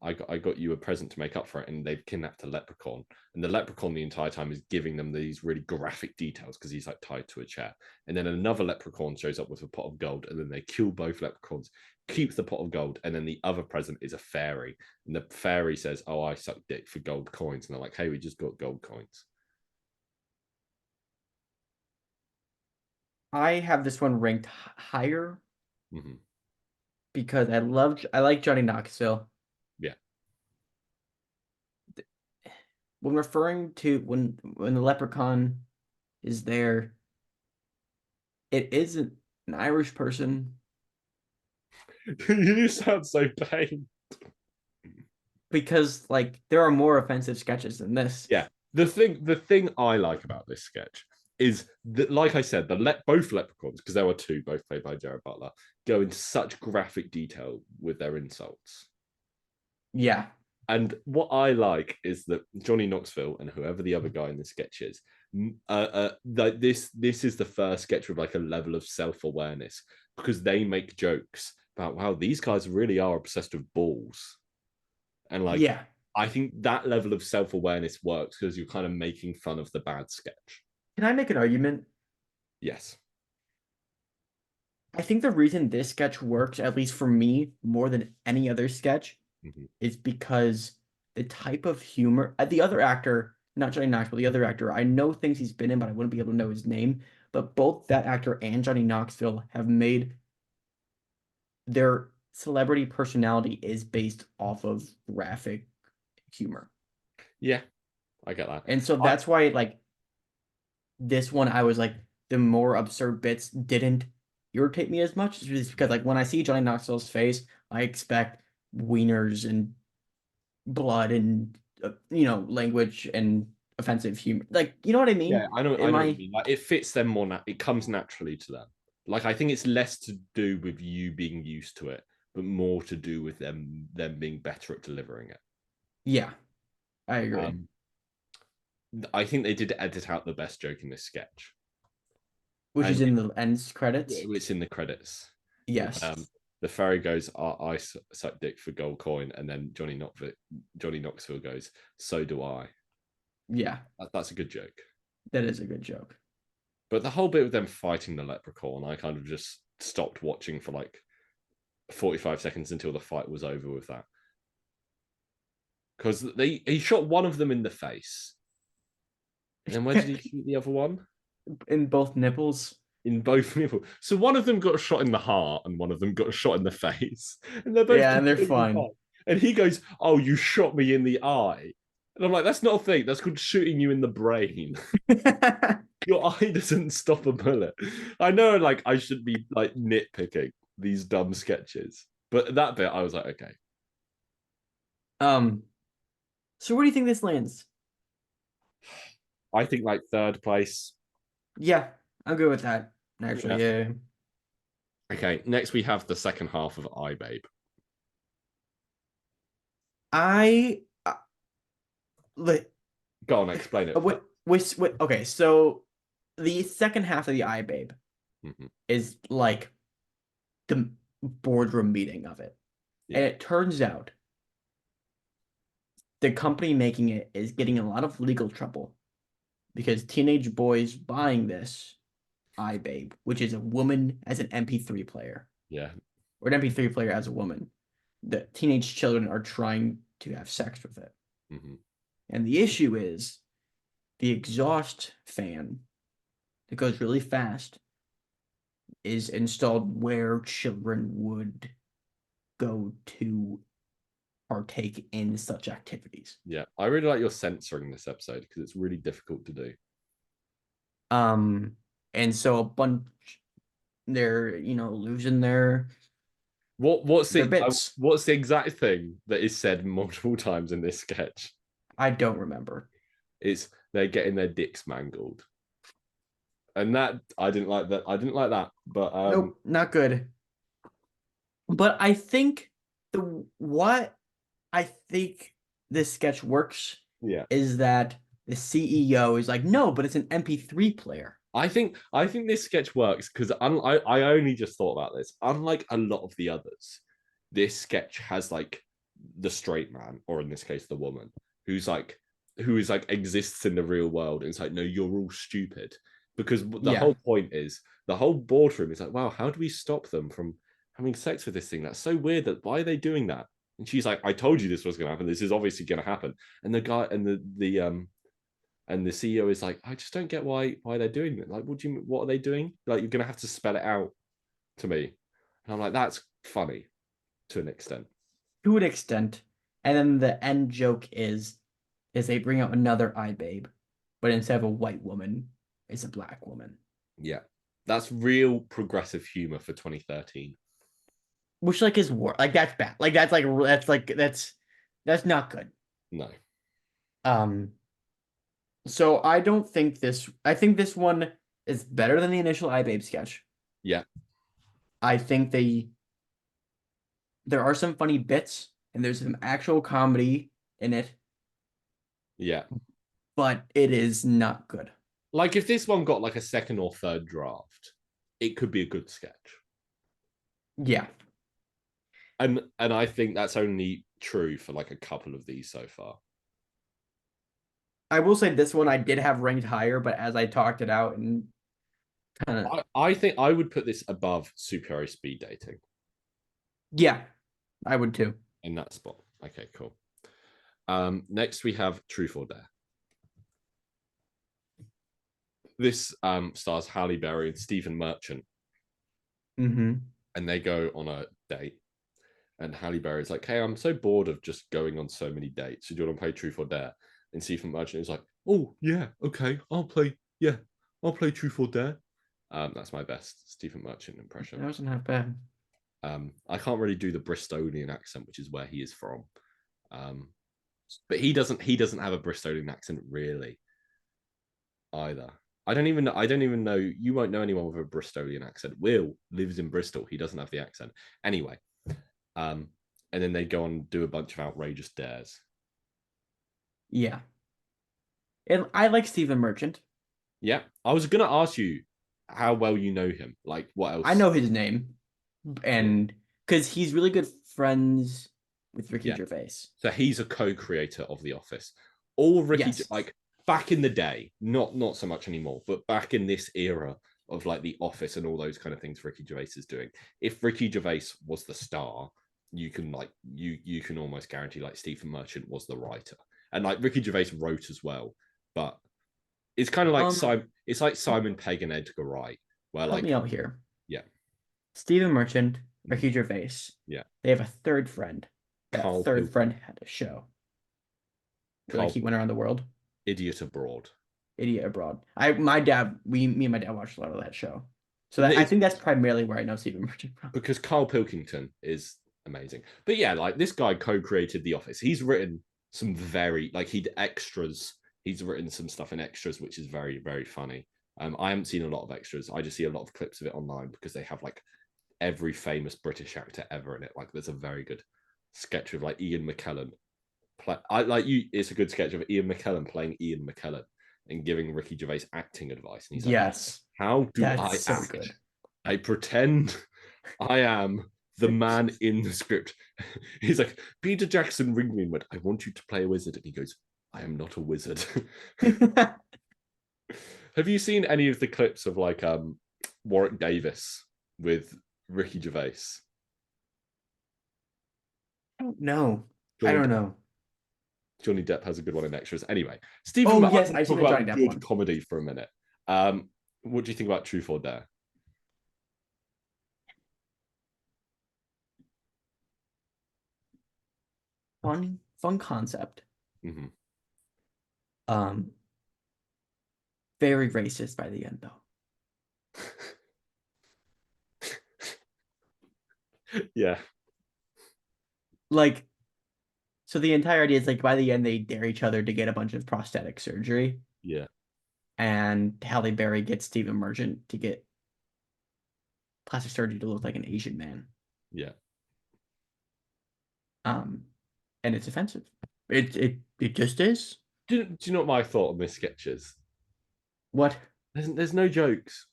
I got you a present to make up for it," and they've kidnapped a leprechaun. And the leprechaun the entire time is giving them these really graphic details because he's like tied to a chair. And then another leprechaun shows up with a pot of gold, and then they kill both leprechauns, keep the pot of gold, and then the other present is a fairy. And the fairy says, "Oh, I suck dick for gold coins." And they're like, "Hey, we just got gold coins." I have this one ranked higher Mm-hmm. because I like Johnny Knoxville. Yeah. When referring to when the leprechaun is there, it isn't an Irish person You sound so pained. because like there are more offensive sketches than this. Yeah. The thing I like about this sketch is that, like I said, both leprechauns, because there were two, both played by Jared Butler, go into such graphic detail with their insults. Yeah. And what I like is that Johnny Knoxville and whoever the other guy in the sketch is, like this is the first sketch with like a level of self-awareness, because they make jokes about, wow, these guys really are obsessed with balls. And like, Yeah. I think that level of self-awareness works because you're kind of making fun of the bad sketch. Can I make an argument? Yes. I think the reason this sketch works, at least for me, more than any other sketch, Mm-hmm. is because the type of humor, the other actor, not Johnny Knoxville, the other actor, I know things he's been in, but I wouldn't be able to know his name. But both that actor and Johnny Knoxville have made their celebrity personality is based off of graphic humor. Yeah, I get that. And so that's why, like, this one, I was like, the more absurd bits didn't irritate me as much, just because, like, when I see Johnny Knoxville's face, I expect wieners and blood and language and offensive humor. Like, you know what I mean? Yeah, I know Am what you I? mean. Like, it fits them more. It comes naturally to them. Like, I think it's less to do with you being used to it, but more to do with them being better at delivering it. Yeah, I agree. Um, I think they did edit out the best joke in this sketch, Which is and in the ends credits. it's in the credits. Yes. The fairy goes, "I suck dick for gold coin," and then Johnny Knoxville goes, "So do I." Yeah, That's a good joke. that is a good joke. But the whole bit with them fighting the leprechaun, I kind of just stopped watching for like 45 seconds until the fight was over with that. Because he shot one of them in the face. And then where did he shoot the other one? In both nipples. In both people. So one of them got shot in the heart and one of them got shot in the face. And they're both Yeah, and they're completely fine. And he goes, "Oh, you shot me in the eye." And I'm like, that's not a thing. That's called shooting you in the brain. Your eye doesn't stop a bullet. I know, like, I should be like nitpicking these dumb sketches, but that bit I was like, okay. So where do you think this lands? I think like third place. Yeah, I'm good with that. Actually, yeah. Okay, next we have the second half of iBabe. I like Go on, explain it. okay, so the second half of the iBabe is like the boardroom meeting of it. Yeah. And it turns out the company making it is getting in a lot of legal trouble because teenage boys buying this iBabe, which is a woman as an MP3 player. Yeah. Or an MP3 player as a woman. The teenage children are trying to have sex with it. And the issue is the exhaust fan that goes really fast is installed where children would go to partake in such activities. Yeah, I really like your censoring this episode because it's really difficult to do. And so a bunch they're losing their What's bits. what's the exact thing that is said multiple times in this sketch? I don't remember. It's they're getting their dicks mangled. And that I didn't like that. I didn't like that. But Nope, not good. But I think what I think this sketch works yeah. is that the CEO is like, no, but it's an MP3 player. I think this sketch works because I only just thought about this. Unlike a lot of the others, this sketch has like the straight man, or in this case, the woman, who is like exists in the real world, and it's like, no, you're all stupid. Because the Yeah. whole point is the whole boardroom is like, wow, how do we stop them from having sex with this thing? That's so weird. That why are they doing that? And she's like, I told you this was going to happen. This is obviously going to happen. And the guy and the CEO is like, I just don't get why they're doing it. Like, what are they doing? Like, you're gonna have to spell it out to me. And I'm like, that's funny to an extent. To an extent. And then the end joke is they bring out another iBabe, but instead of a white woman, it's a black woman. Yeah. That's real progressive humor for 2013. Which is war. Like that's bad. That's not good. No. Um so I think this one is better than the initial iBabe sketch. Yeah. I think there are some funny bits and there's some actual comedy in it, Yeah. but it is not good. Like if this one got like a second or third draft, it could be a good sketch. Yeah. And I think that's only true for like a couple of these so far. I will say this one I did have ranked higher, but as I talked it out and kind of I think I would put this above Superhero Speed Dating yeah, I would too. in that spot. Okay, cool. Next we have Truth or Dare. This stars Halle Berry and Stephen Merchant, Mm-hmm. and they go on a date. And Halle Berry's like, "Hey, I'm so bored of just going on so many dates. So do you want to play Truth or Dare?" And Stephen Merchant is like, "Oh yeah, okay, I'll play. Yeah, I'll play Truth or Dare." That's my best Stephen Merchant impression. That wasn't half bad. I can't really do the Bristolian accent, which is where he is from. But he doesn't have a Bristolian accent really either. I don't even know. You won't know anyone with a Bristolian accent. Will lives in Bristol. He doesn't have the accent. Anyway, and then they go on and do a bunch of outrageous dares. Yeah. And I like Stephen Merchant. Yeah. I was gonna ask you how well you know him. Like what else? I know his name. And because he's really good friends with Ricky Gervais. So he's a co-creator of The Office. All Ricky like back in the day, not so much anymore, but back in this era of like The Office and all those kind of things Ricky Gervais is doing. If Ricky Gervais was the star, you can like you can almost guarantee like Stephen Merchant was the writer. And like Ricky Gervais wrote as well, but it's kind of like it's like Simon Pegg and Edgar Wright, where help me out here. Yeah. Stephen Merchant, Ricky Gervais. Yeah. They have a third friend. That third friend had a show. Like he went around the world. Idiot Abroad. Idiot Abroad. Me and my dad watched a lot of that show. So I think that's primarily where I know Stephen Merchant from. Because Carl Pilkington is amazing. But yeah, like this guy co-created The Office. He's written some very extras. He's written some stuff in extras, which is very, very funny. I haven't seen a lot of extras. I just see a lot of clips of it online because they have like every famous British actor ever in it. Like there's a very good sketch of like Ian McKellen. It's a good sketch of Ian McKellen playing Ian McKellen and giving Ricky Gervais acting advice. And he's like, yes, how do I so act? Good. I pretend I am the man in the script. He's like, Peter Jackson ringed me and went, I want you to play a wizard. And he goes, I am not a wizard. Have you seen any of the clips of like Warwick Davis with Ricky Gervais? I don't know. I don't know. Johnny Depp has a good one in extras. Anyway, Stephen, yes, I talk about good one. Comedy for a minute. What do you think about Truth or Dare? Fun concept. Mm-hmm. Very racist by the end though. Yeah. Like, so the entire idea is like by the end they dare each other to get a bunch of prosthetic surgery, Yeah. and Halle Berry gets Steve Merchant to get plastic surgery to look like an Asian man. Yeah. Um, and it's offensive. It just is. Do you know what my thought on this sketch is? What? There's no jokes.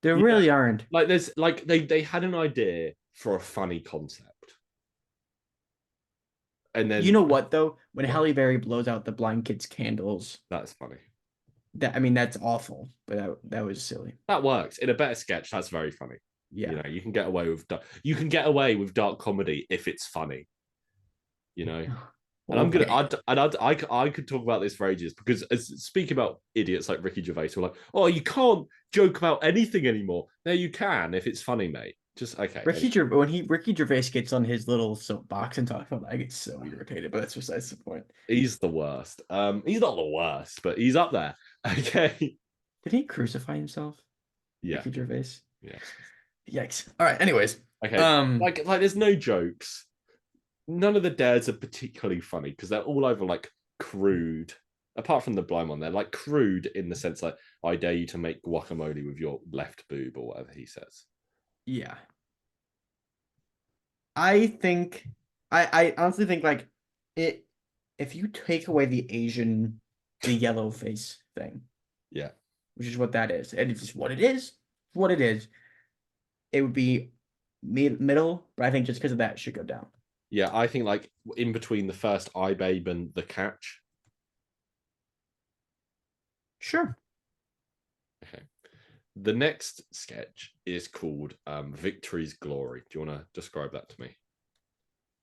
There You know, really aren't. like there's like they had an idea for a funny concept. And You then know what though? When what? Halle Berry blows out the blind kid's candles, That's funny. that I mean that's awful, but that was silly. That works. In a better sketch, that's very funny. Yeah. You know, you can get away with dark comedy if it's funny. You know, and I'm gonna Okay. I could talk about this for ages because speaking about idiots like Ricky Gervais who are like, oh, you can't joke about anything anymore. No, you can if it's funny, mate. Just okay. Ricky Gervais gets on his little soapbox and talks about, I get so irritated, but that's besides the point. He's the worst. He's not the worst, but he's up there. Okay. Did he crucify himself? Yeah. Ricky Gervais. Yeah. Yikes. All right. Anyways. Okay. Um. Like there's no jokes. None of the dares are particularly funny because they're all over like crude. Apart from the blind one, they're like crude in the sense like I dare you to make guacamole with your left boob or whatever he says. Yeah. I think. I honestly think like it. If you take away the yellow face thing, Yeah. which is what that is, and it's just what it is, what it is, it would be middle. But I think just because of that, it should go down. Yeah, I think like in between the first I Babe and the catch. Sure. Okay. The next sketch is called Victory's Glory. Do you want to describe that to me?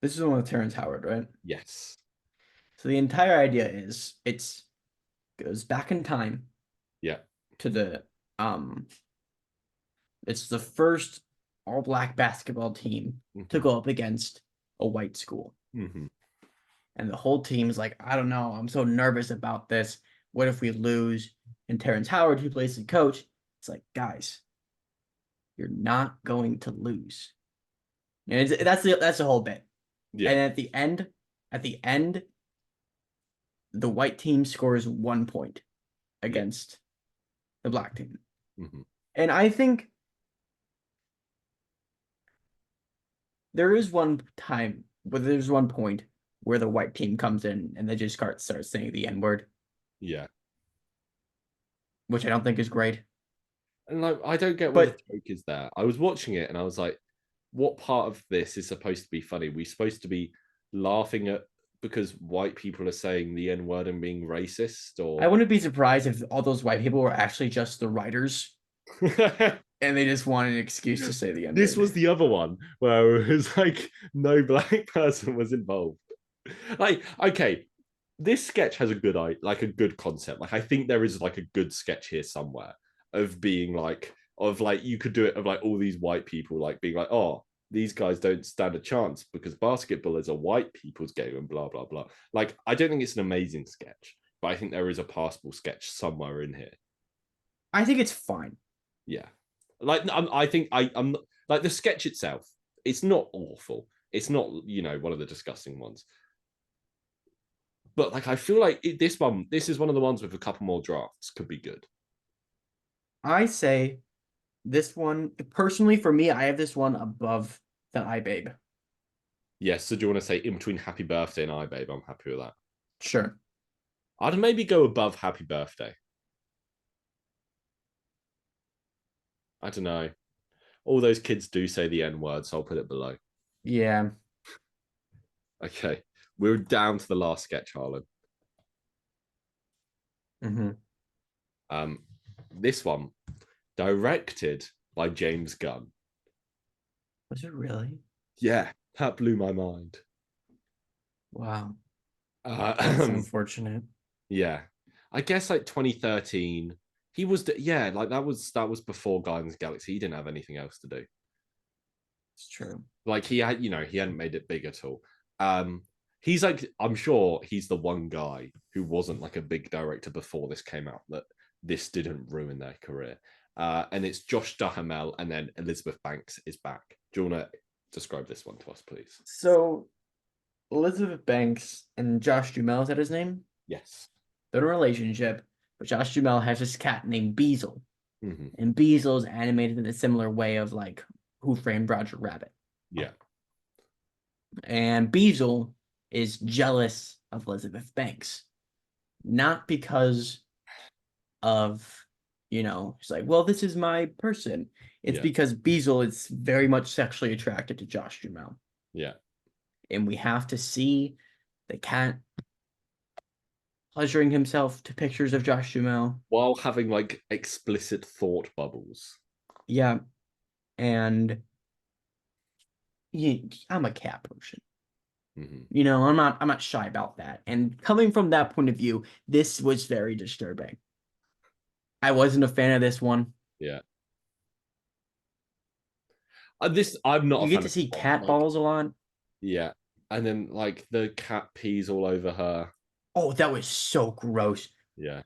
This is the one with Terrence Howard, right? Yes. So the entire idea is it's goes back in time Yeah. to the it's the first all black basketball team to go up against a white school. Mm-hmm. And the whole team is like, I don't know, I'm so nervous about this. What if we lose? And Terrence Howard, who plays the coach, it's like, guys, you're not going to lose. And that's the whole bit. Yeah. And at the end, the white team scores 1 point against the black team. Mm-hmm. And I think there's one point where the white team comes in and they just start saying the N-word. Yeah. Which I don't think is great. And like I don't get what the joke is there. I was watching it and I was like, what part of this is supposed to be funny? We're supposed to be laughing at because white people are saying the N-word and being racist, or I wouldn't be surprised if all those white people were actually just the writers and they just wanted an excuse to say the N-word. This was the other one where it was like no black person was involved. Like, okay, this sketch has a good concept. Like, I think there is like a good sketch here somewhere of being like you could do it of like all these white people like being like, oh, these guys don't stand a chance because basketball is a white people's game and blah blah blah. Like, I don't think it's an amazing sketch, but I think there is a passable sketch somewhere in here. I think it's fine. Yeah, like I think I'm like the sketch itself. It's not awful. It's not one of the disgusting ones. But like I feel like this is one of the ones with a couple more drafts could be good. I say this one personally for me, I have this one above the iBabe. Yes, so do you want to say in between Happy Birthday and iBabe? I'm happy with that. Sure. I'd maybe go above Happy Birthday. I don't know. All those kids do say the N-word, so I'll put it below. Yeah. Okay. We're down to the last sketch, Harlan. Mm-hmm. This one, directed by James Gunn. Was it really? Yeah, that blew my mind. Wow. That's unfortunate. Yeah. I guess like 2013, he was like that was before Guardians of the Galaxy. He didn't have anything else to do. It's true. Like he hadn't made it big at all. He's like, I'm sure he's the one guy who wasn't like a big director before this came out that this didn't ruin their career. and it's Josh Duhamel, and then Elizabeth Banks is back. Do you want to describe this one to us, please? So Elizabeth Banks and Josh Duhamel, is that his name? Yes. They're in a relationship, but Josh Duhamel has this cat named Beazle. Mm-hmm. And Beazle is animated in a similar way of like Who Framed Roger Rabbit. Yeah. And Beazle is jealous of Elizabeth Banks. Not because of, she's like, well, this is my person. It's because Beazle is very much sexually attracted to Josh Duhamel. Yeah. And we have to see the cat pleasuring himself to pictures of Josh Duhamel. While having like explicit thought bubbles. Yeah. And I'm a cat person. Mm-hmm. I'm not shy about that. And coming from that point of view, this was very disturbing. I wasn't a fan of this one. Yeah. I'm not. You get to see cat balls a lot. Yeah, and then like the cat pees all over her. Oh, that was so gross. Yeah,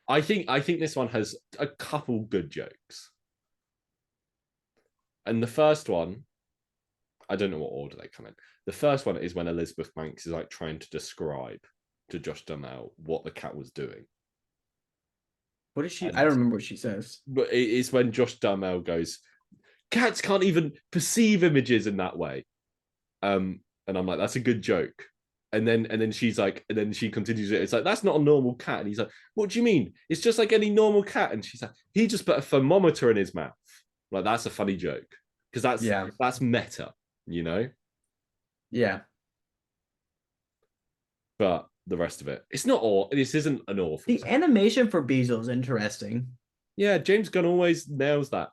I think this one has a couple good jokes. And the first one, I don't know what order they come in. The first one is when Elizabeth Banks is like trying to describe to Josh Duhamel what the cat was doing. What is she? I don't remember what she says. But it's when Josh Duhamel goes, cats can't even perceive images in that way. And I'm like, that's a good joke. And then she's like, and then she continues it. It's like, that's not a normal cat. And he's like, what do you mean? It's just like any normal cat. And she's like, he just put a thermometer in his mouth. Like, that's a funny joke. Because that's meta, Yeah. But the rest of it, it's not all. This isn't an awful. The animation for Beazle is interesting. Yeah, James Gunn always nails that.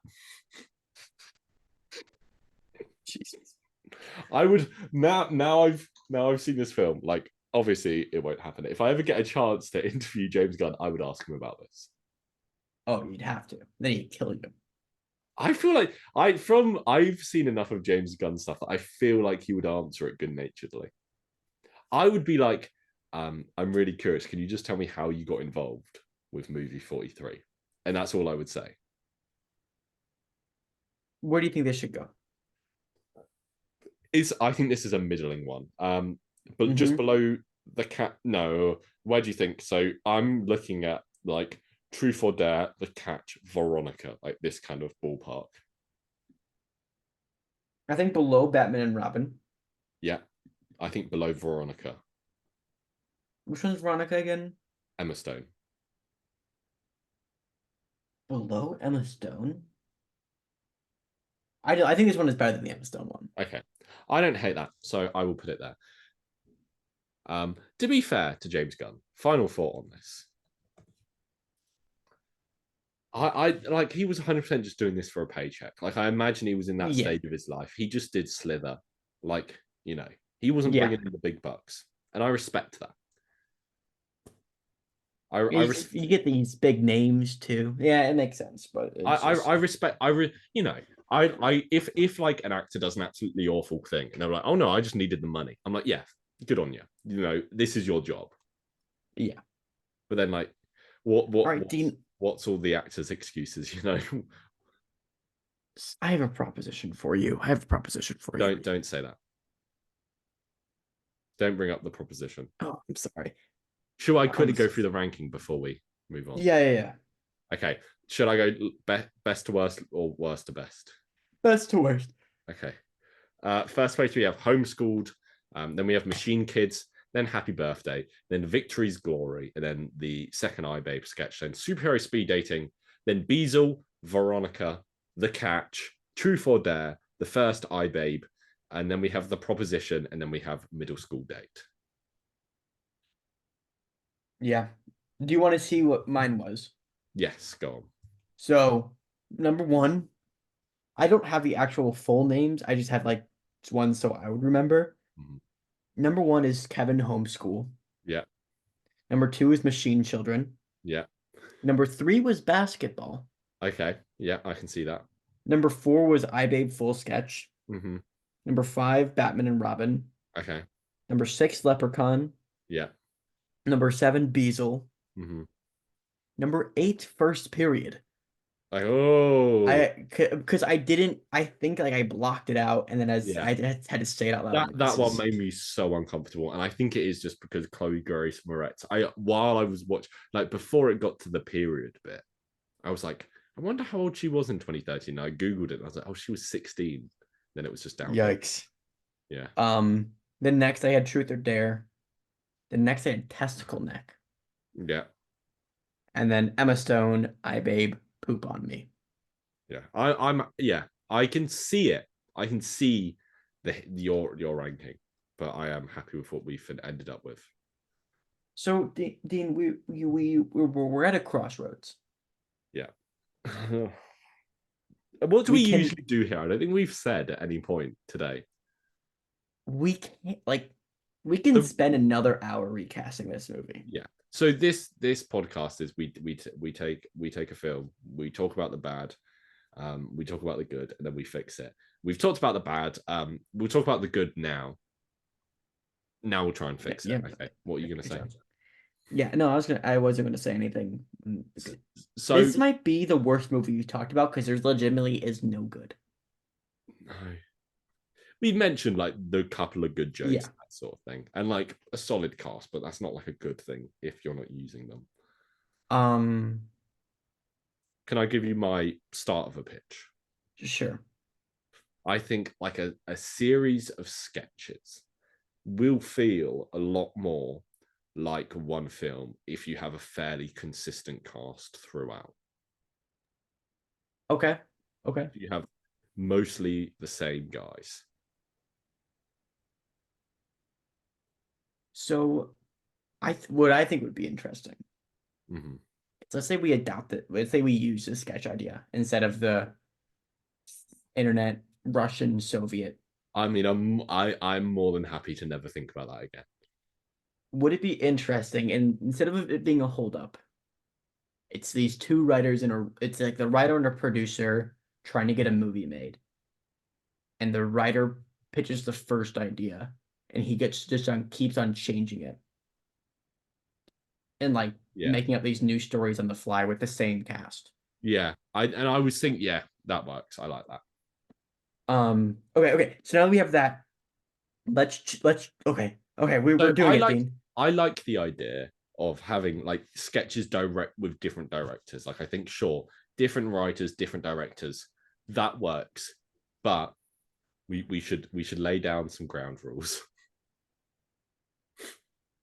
Jesus. I would now I've seen this film. Like, obviously, it won't happen. If I ever get a chance to interview James Gunn, I would ask him about this. Oh, you'd have to. Then he'd kill you. I feel like I've seen enough of James Gunn stuff that I feel like he would answer it good naturedly. I would be like, I'm really curious. Can you just tell me how you got involved with movie 43? And that's all I would say. Where do you think this should go? I think this is a middling one. But just below the cat. No, where do you think? So I'm looking at like Truth or Dare, The Catch, Veronica, like this kind of ballpark. I think below Batman and Robin. Yeah, I think below Veronica. Which one's Veronica again? Emma Stone. Below Emma Stone? I think this one is better than the Emma Stone one. Okay. I don't hate that, so I will put it there. To be fair to James Gunn, final thought on this. I like he was 100% just doing this for a paycheck. Like, I imagine he was in that stage of his life. He just did Slither. Like, he wasn't bringing in the big bucks. And I respect that. You get these big names too. Yeah, it makes sense. But I respect. If like an actor does an absolutely awful thing and they're like, oh no, I just needed the money. I'm like, yeah, good on you. This is your job. Yeah. But then like, what's all the actors' excuses? I have a proposition for you. Don't say that. Don't bring up the proposition. Oh, I'm sorry. Should I quickly go through the ranking before we move on? Yeah. Okay. Should I go best to worst or worst to best? Best to worst. Okay. First place we have Homeschooled. Then we have Machine Kids. Then Happy Birthday. Then Victory's Glory. And then the second iBabe sketch. Then Superhero Speed Dating. Then Beazle, Veronica, The Catch, Truth or Dare, the first iBabe. And then we have The Proposition. And then we have Middle School Date. Yeah. Do you want to see what mine was? Yes, go on. So, number one, I don't have the actual full names. I just have like one so I would remember. Number one is Kevin Homeschool. Yeah. Number two is Machine Children. Yeah. Number three was Basketball. Okay. Yeah, I can see that. Number four was iBabe Full Sketch. Number five, Batman and Robin. Okay. Number six, Leprechaun. Yeah. Number seven, Beazle. Number eight, First Period. Like, oh, Because I think like I blocked it out, and then as yeah. I had to say it out loud. I'm That like, that this one is made me so uncomfortable, and I think it is just because Chloe Grace Moretz. While I was watching, like before it got to the period bit, I was like, I wonder how old she was in 2013. I googled it, and I was like, oh, she was 16. Then it was just downhill. yikes. Yeah, Then next I had Truth or Dare. Then next I had Testicle Neck, yeah, and then Emma Stone, I Babe, Poop on Me. yeah. Yeah. I can see it. I can see your ranking, but I am happy with what we've ended up with. So Dean, we're at a crossroads. Yeah. What do we We can usually do here? I don't think we've said at any point today. we can't like we can So, spend another hour recasting this movie. yeah. So this podcast is we take a film, we talk about the bad, we talk about the good, and then we fix it. We've talked about the bad. We'll talk about the good now. Now we'll try and fix it. Okay. What are you gonna say? Yeah, no, I wasn't gonna say anything. So This might be the worst movie you talked about because there's legitimately is no good. no. We mentioned like the couple of good jokes, Yeah. that sort of thing, and like a solid cast, but that's not like a good thing if you're not using them. Um, Can I give you my start of a pitch? sure. I think like a series of sketches will feel a lot more like one film if you have a fairly consistent cast throughout. Okay. Okay. You have mostly the same guys. So what I think would be interesting. Mm-hmm. Let's say we adopt it. Let's say we use the sketch idea instead of the internet Russian Soviet. I mean, I'm more than happy to never think about that again. Would it be interesting? And instead of it being a holdup, it's these two writers and it's like the writer and a producer trying to get a movie made. And the writer pitches the first idea and he gets just on keeps on changing it. And like making up these new stories on the fly with the same cast. Yeah. I was thinking, yeah, that works. I like that. Okay. So now that we have that, let's okay. We're doing it, Dean. I like the idea of having like sketches direct with different directors. Like I think sure, different writers, different directors, that works. But we should lay down some ground rules.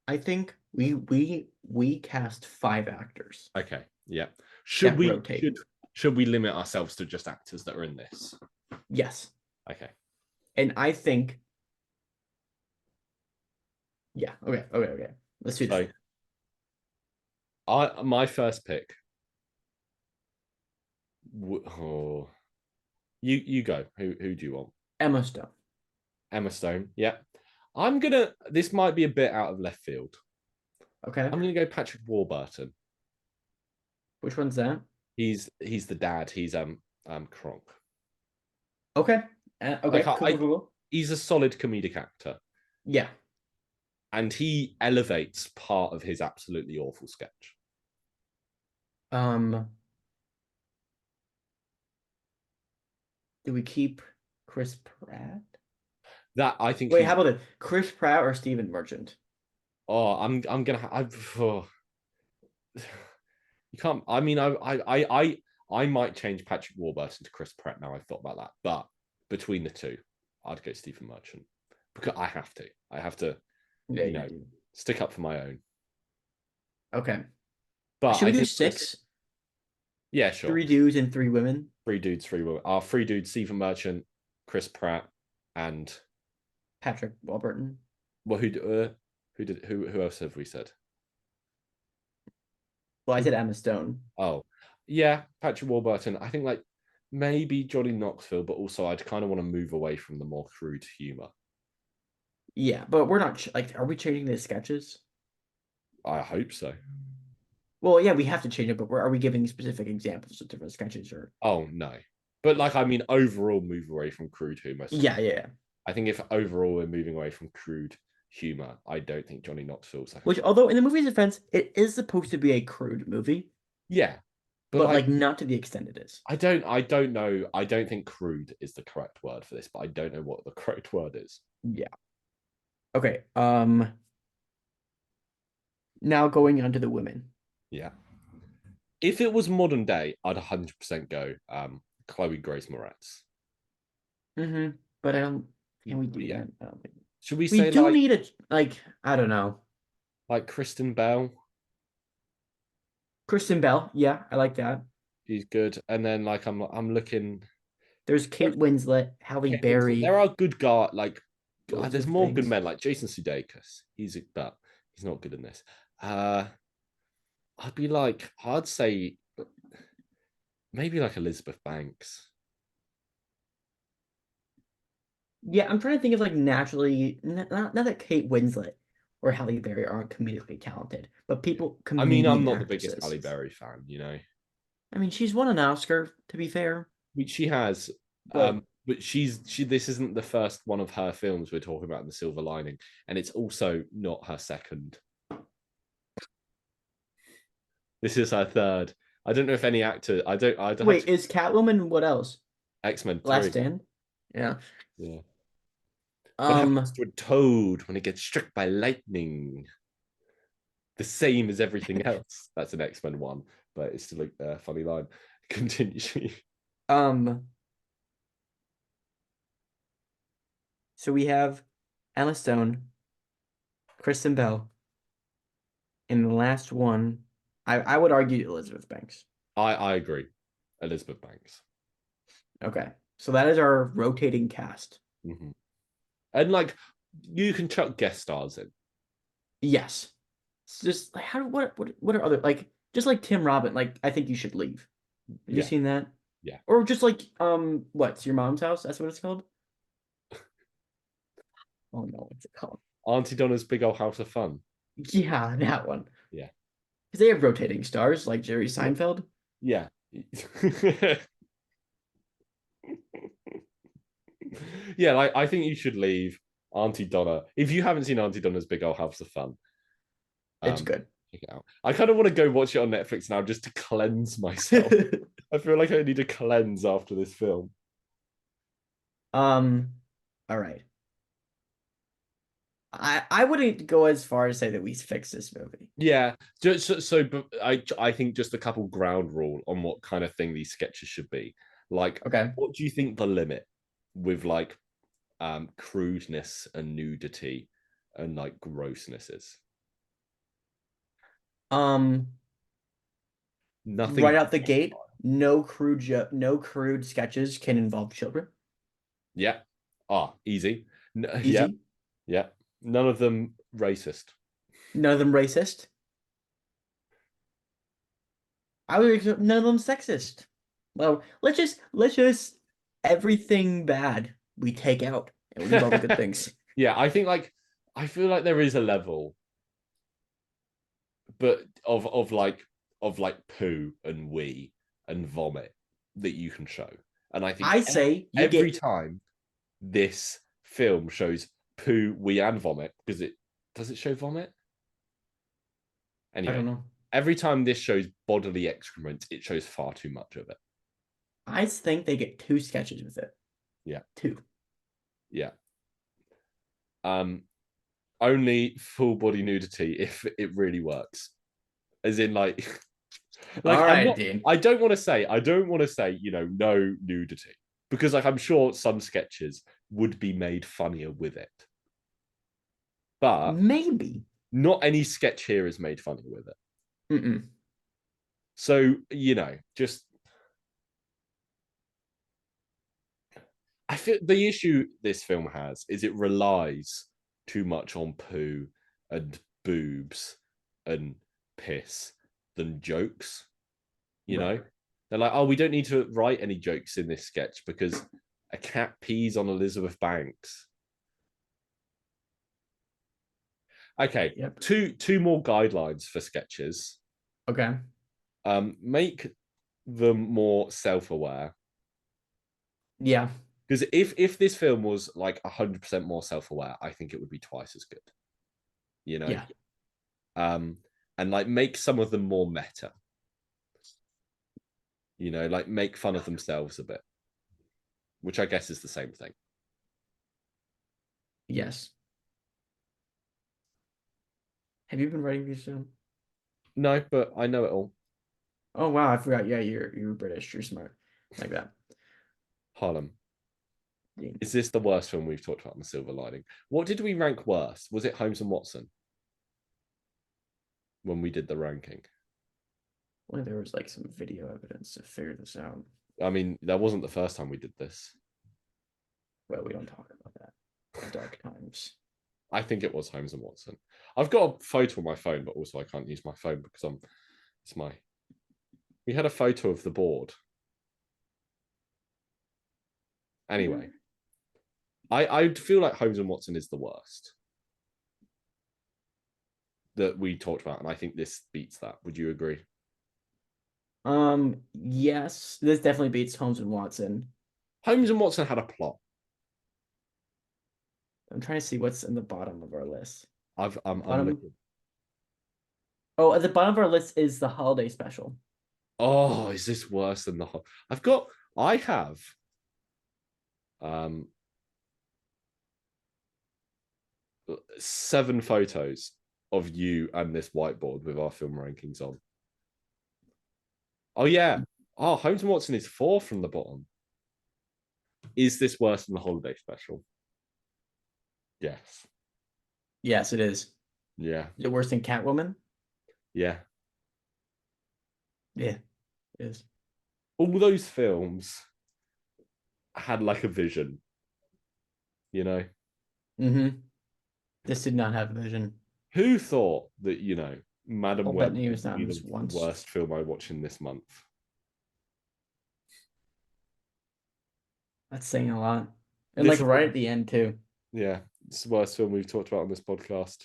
I think we cast 5 actors. Okay. Yeah. Should Should we limit ourselves to just actors that are in this? Yes. Okay. And I think yeah, okay. Let's do this. My first pick. Oh, you go. Who do you want? Emma Stone. Emma Stone. Yeah. This might be a bit out of left field. Okay. I'm gonna go Patrick Warburton. Which one's that? He's the dad. He's Kronk. Okay. Okay. Like, cool. He's a solid comedic actor. Yeah. And he elevates part of his absolutely awful sketch. Do we keep Chris Pratt? That I think. Wait, how about it? Chris Pratt or Stephen Merchant? Oh, I'm gonna. You can't. I mean, I might change Patrick Warburton to Chris Pratt now. I've thought about that, but between the two, I'd go Stephen Merchant because I have to. Yeah, stick up for my own. Okay. But should we do 6? Yeah, sure. 3 dudes and 3 women. 3 dudes, 3 women. 3 dudes: Stephen Merchant, Chris Pratt, and Patrick Warburton. Well, who else have we said? Well, I said Emma Stone. Oh, yeah, Patrick Warburton. I think like maybe Johnny Knoxville, but also I'd kind of want to move away from the more crude humor. Yeah, but we're not like, are we changing the sketches? I hope so. Well, yeah, we have to change it, but are we giving specific examples of different sketches or? Oh no, but like I mean, overall, move away from crude humor. Yeah. I think if overall we're moving away from crude humor, I don't think Johnny Knoxville's like. Which, although in the movie's defense, it is supposed to be a crude movie. Yeah, but but like like not to the extent it is. I don't know. I don't think crude is the correct word for this, but I don't know what the correct word is. Yeah. Okay. Now going on to the women. Yeah. If it was modern day, I'd 100% go Chloe Grace Moretz. But I don't. Can we do Yeah. that? I don't think Should we we say do need a like. I don't know. like Kristen Bell? Kristen Bell. Yeah, I like that. She's good. And then like I'm looking. There's Kate Winslet, Halle Kate Winslet. Berry, There are good guys. Like loads there's of more good things. men like Jason Sudeikis. But he's not good in this. I'd say maybe like Elizabeth Banks. Yeah, I'm trying to think of like naturally. Not that Kate Winslet or Halle Berry aren't comedically talented, but people I mean, I'm comedian not the biggest Halle actresses. Berry fan, you know. I mean, she's won an Oscar, to be fair, Which she has, but but she this isn't the first one of her films we're talking about in The Silver Lining, and it's also not her second. This is her third. I don't know if any actor. I don't have wait, to, is Catwoman what else? X-Men Last 3. Stand? Yeah. Yeah. What happens Um, to a toad when it gets struck by lightning? The same as everything else. That's an X-Men one, but it's still a funny line. Continue. um, so we have Emma Stone, Kristen Bell, and the last one, I would argue Elizabeth Banks. I agree. Elizabeth Banks. Okay. So that is our rotating cast. Mm-hmm. And like you can chuck guest stars in. Yes. It's just like what are other like just like Tim Robin, like I think you should leave. Have you Yeah. seen that? Yeah. Or just like what's your mom's house? That's what it's called? Oh no, what's it called? Auntie Donna's Big Old House of Fun. Yeah, that one. Yeah. Because they have rotating stars like Jerry Seinfeld. Yeah. Yeah, like I think you should leave Auntie Donna. If you haven't seen Auntie Donna's Big Old House of Fun, It's um, good. check it out. I kind of want to go watch it on Netflix now just to cleanse myself. I feel like I need to cleanse after this film. All right. I wouldn't go as far as say that we fix this movie. Yeah, just but I think just a couple ground rule on what kind of thing these sketches should be. Like, Okay. what do you think the limit with like crudeness and nudity and like grossness is? Um, Nothing. right out the gate, no crude sketches can involve children. Yeah. Easy. Yeah. Easy. Yeah. None of them racist. None of them racist. None of them sexist. Well, let's just everything bad we take out and we leave all the good things. Yeah, I think like I feel like there is a level, but of like poo and wee and vomit that you can show. And I think I say you every get time this film shows poo, wee, and vomit, because it does it show vomit? I Anyway, don't know. every time this shows bodily excrement, it shows far too much of it. I think they get two sketches with it. Yeah. Two. Yeah. Only full body nudity if it really works. As in like like All I'm right, not Dean. I don't want to say, no nudity. Because like I'm sure some sketches would be made funnier with it. But Maybe. not any sketch here is made funnier with it. Mm-mm. So, just I feel the issue this film has is it relies too much on poo and boobs and piss than jokes. Right. They're like, oh, we don't need to write any jokes in this sketch because a cat pees on Elizabeth Banks. Okay, Yep. two more guidelines for sketches. Okay. Make them more self-aware. Yeah. Because if this film was like 100% more self-aware, I think it would be twice as good. Yeah. And like make some of them more meta. You know, like make fun of themselves a bit, which I guess is the same thing. Yes. Have you been writing these down? No, but I know it all. Oh wow, I forgot. Yeah, you're British. You're smart. Like that. Harlem. Yeah. Is this the worst film we've talked about in The Silver Lining? What did we rank worst? Was it Holmes and Watson when we did the ranking? Well, there was like some video evidence to figure this out. I mean, that wasn't the first time we did this. Well, we don't talk about that. Dark times. I think it was Holmes and Watson. I've got a photo on my phone, but also I can't use my phone because it's my. We had a photo of the board. Anyway, I feel like Holmes and Watson is the worst that we talked about, and I think this beats that. Would you agree? Yes, this definitely beats Holmes and Watson. Holmes and Watson had a plot. I'm trying to see what's in the bottom of our list. I'm looking. Oh, at the bottom of our list is the holiday special. Oh, is this worse than I have 7 photos of you and this whiteboard with our film rankings on. Oh yeah. Oh, Holmes and Watson is 4 from the bottom. Is this worse than the holiday special? Yes. Yes, it is. Yeah. Is it worse than Catwoman? Yeah. Yeah, it is. All those films had like a vision, you know? Mm-hmm. This did not have a vision. Who thought that, you know, Madam Paul Web Bettany would was not be in the this once. worst film I watch in this month? That's saying a lot. And like right at the end too. Yeah, it's the worst film we've talked about on this podcast.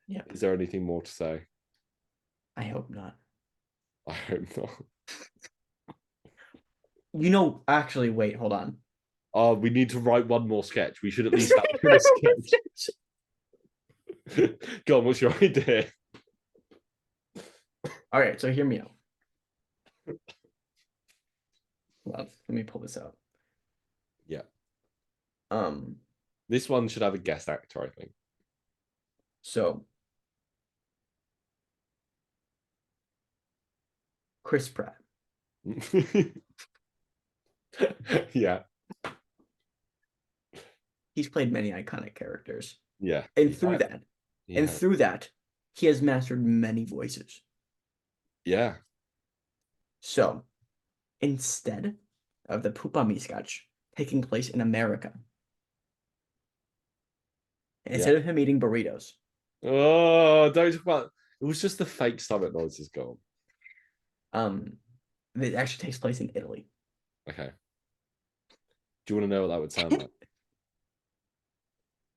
Yeah. Is there anything more to say? I hope not. I hope not. You know, actually, wait, hold on. Oh, we need to write one more sketch. We should at least have a sketch. Go on, what's your idea? All right, so hear me out. Let me pull this out. Yeah. This one should have a guest actor, I think. So Chris Pratt. Yeah. He's played many iconic characters. Yeah. And through that, he has mastered many voices. Yeah. So instead of the Poop on Me sketch taking place in America, instead of him eating burritos. Oh, don't talk about it. Was just the fake stomach noises gone. It actually takes place in Italy. Okay. Do you want to know what that would sound like?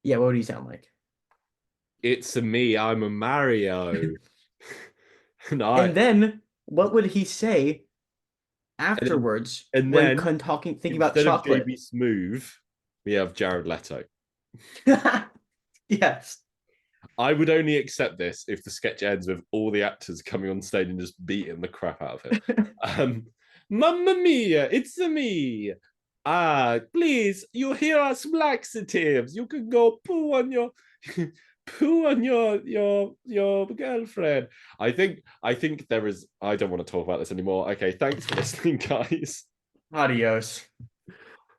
Yeah, what would he sound like? It's me, I'm a Mario. And then what would he say afterwards and then thinking about chocolate? JB Smoove, we have Jared Leto. Yes. I would only accept this if the sketch ends with all the actors coming on stage and just beating the crap out of him. Mamma mia, it's me. Please, you here are some laxatives. You can go poo on your your girlfriend. I think there is. I don't want to talk about this anymore. Okay, thanks for listening, guys. Adios.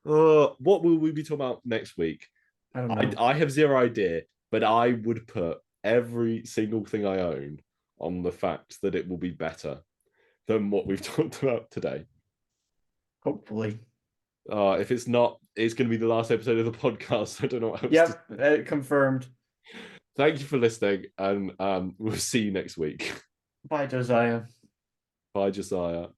What will we be talking about next week? I don't know. I have zero idea, but I would put every single thing I own on the fact that it will be better than what we've talked about today. Hopefully. If it's not, it's going to be the last episode of the podcast. I don't know what else. Yep, confirmed. Thank you for listening, and we'll see you next week. Bye, Josiah. Bye, Josiah.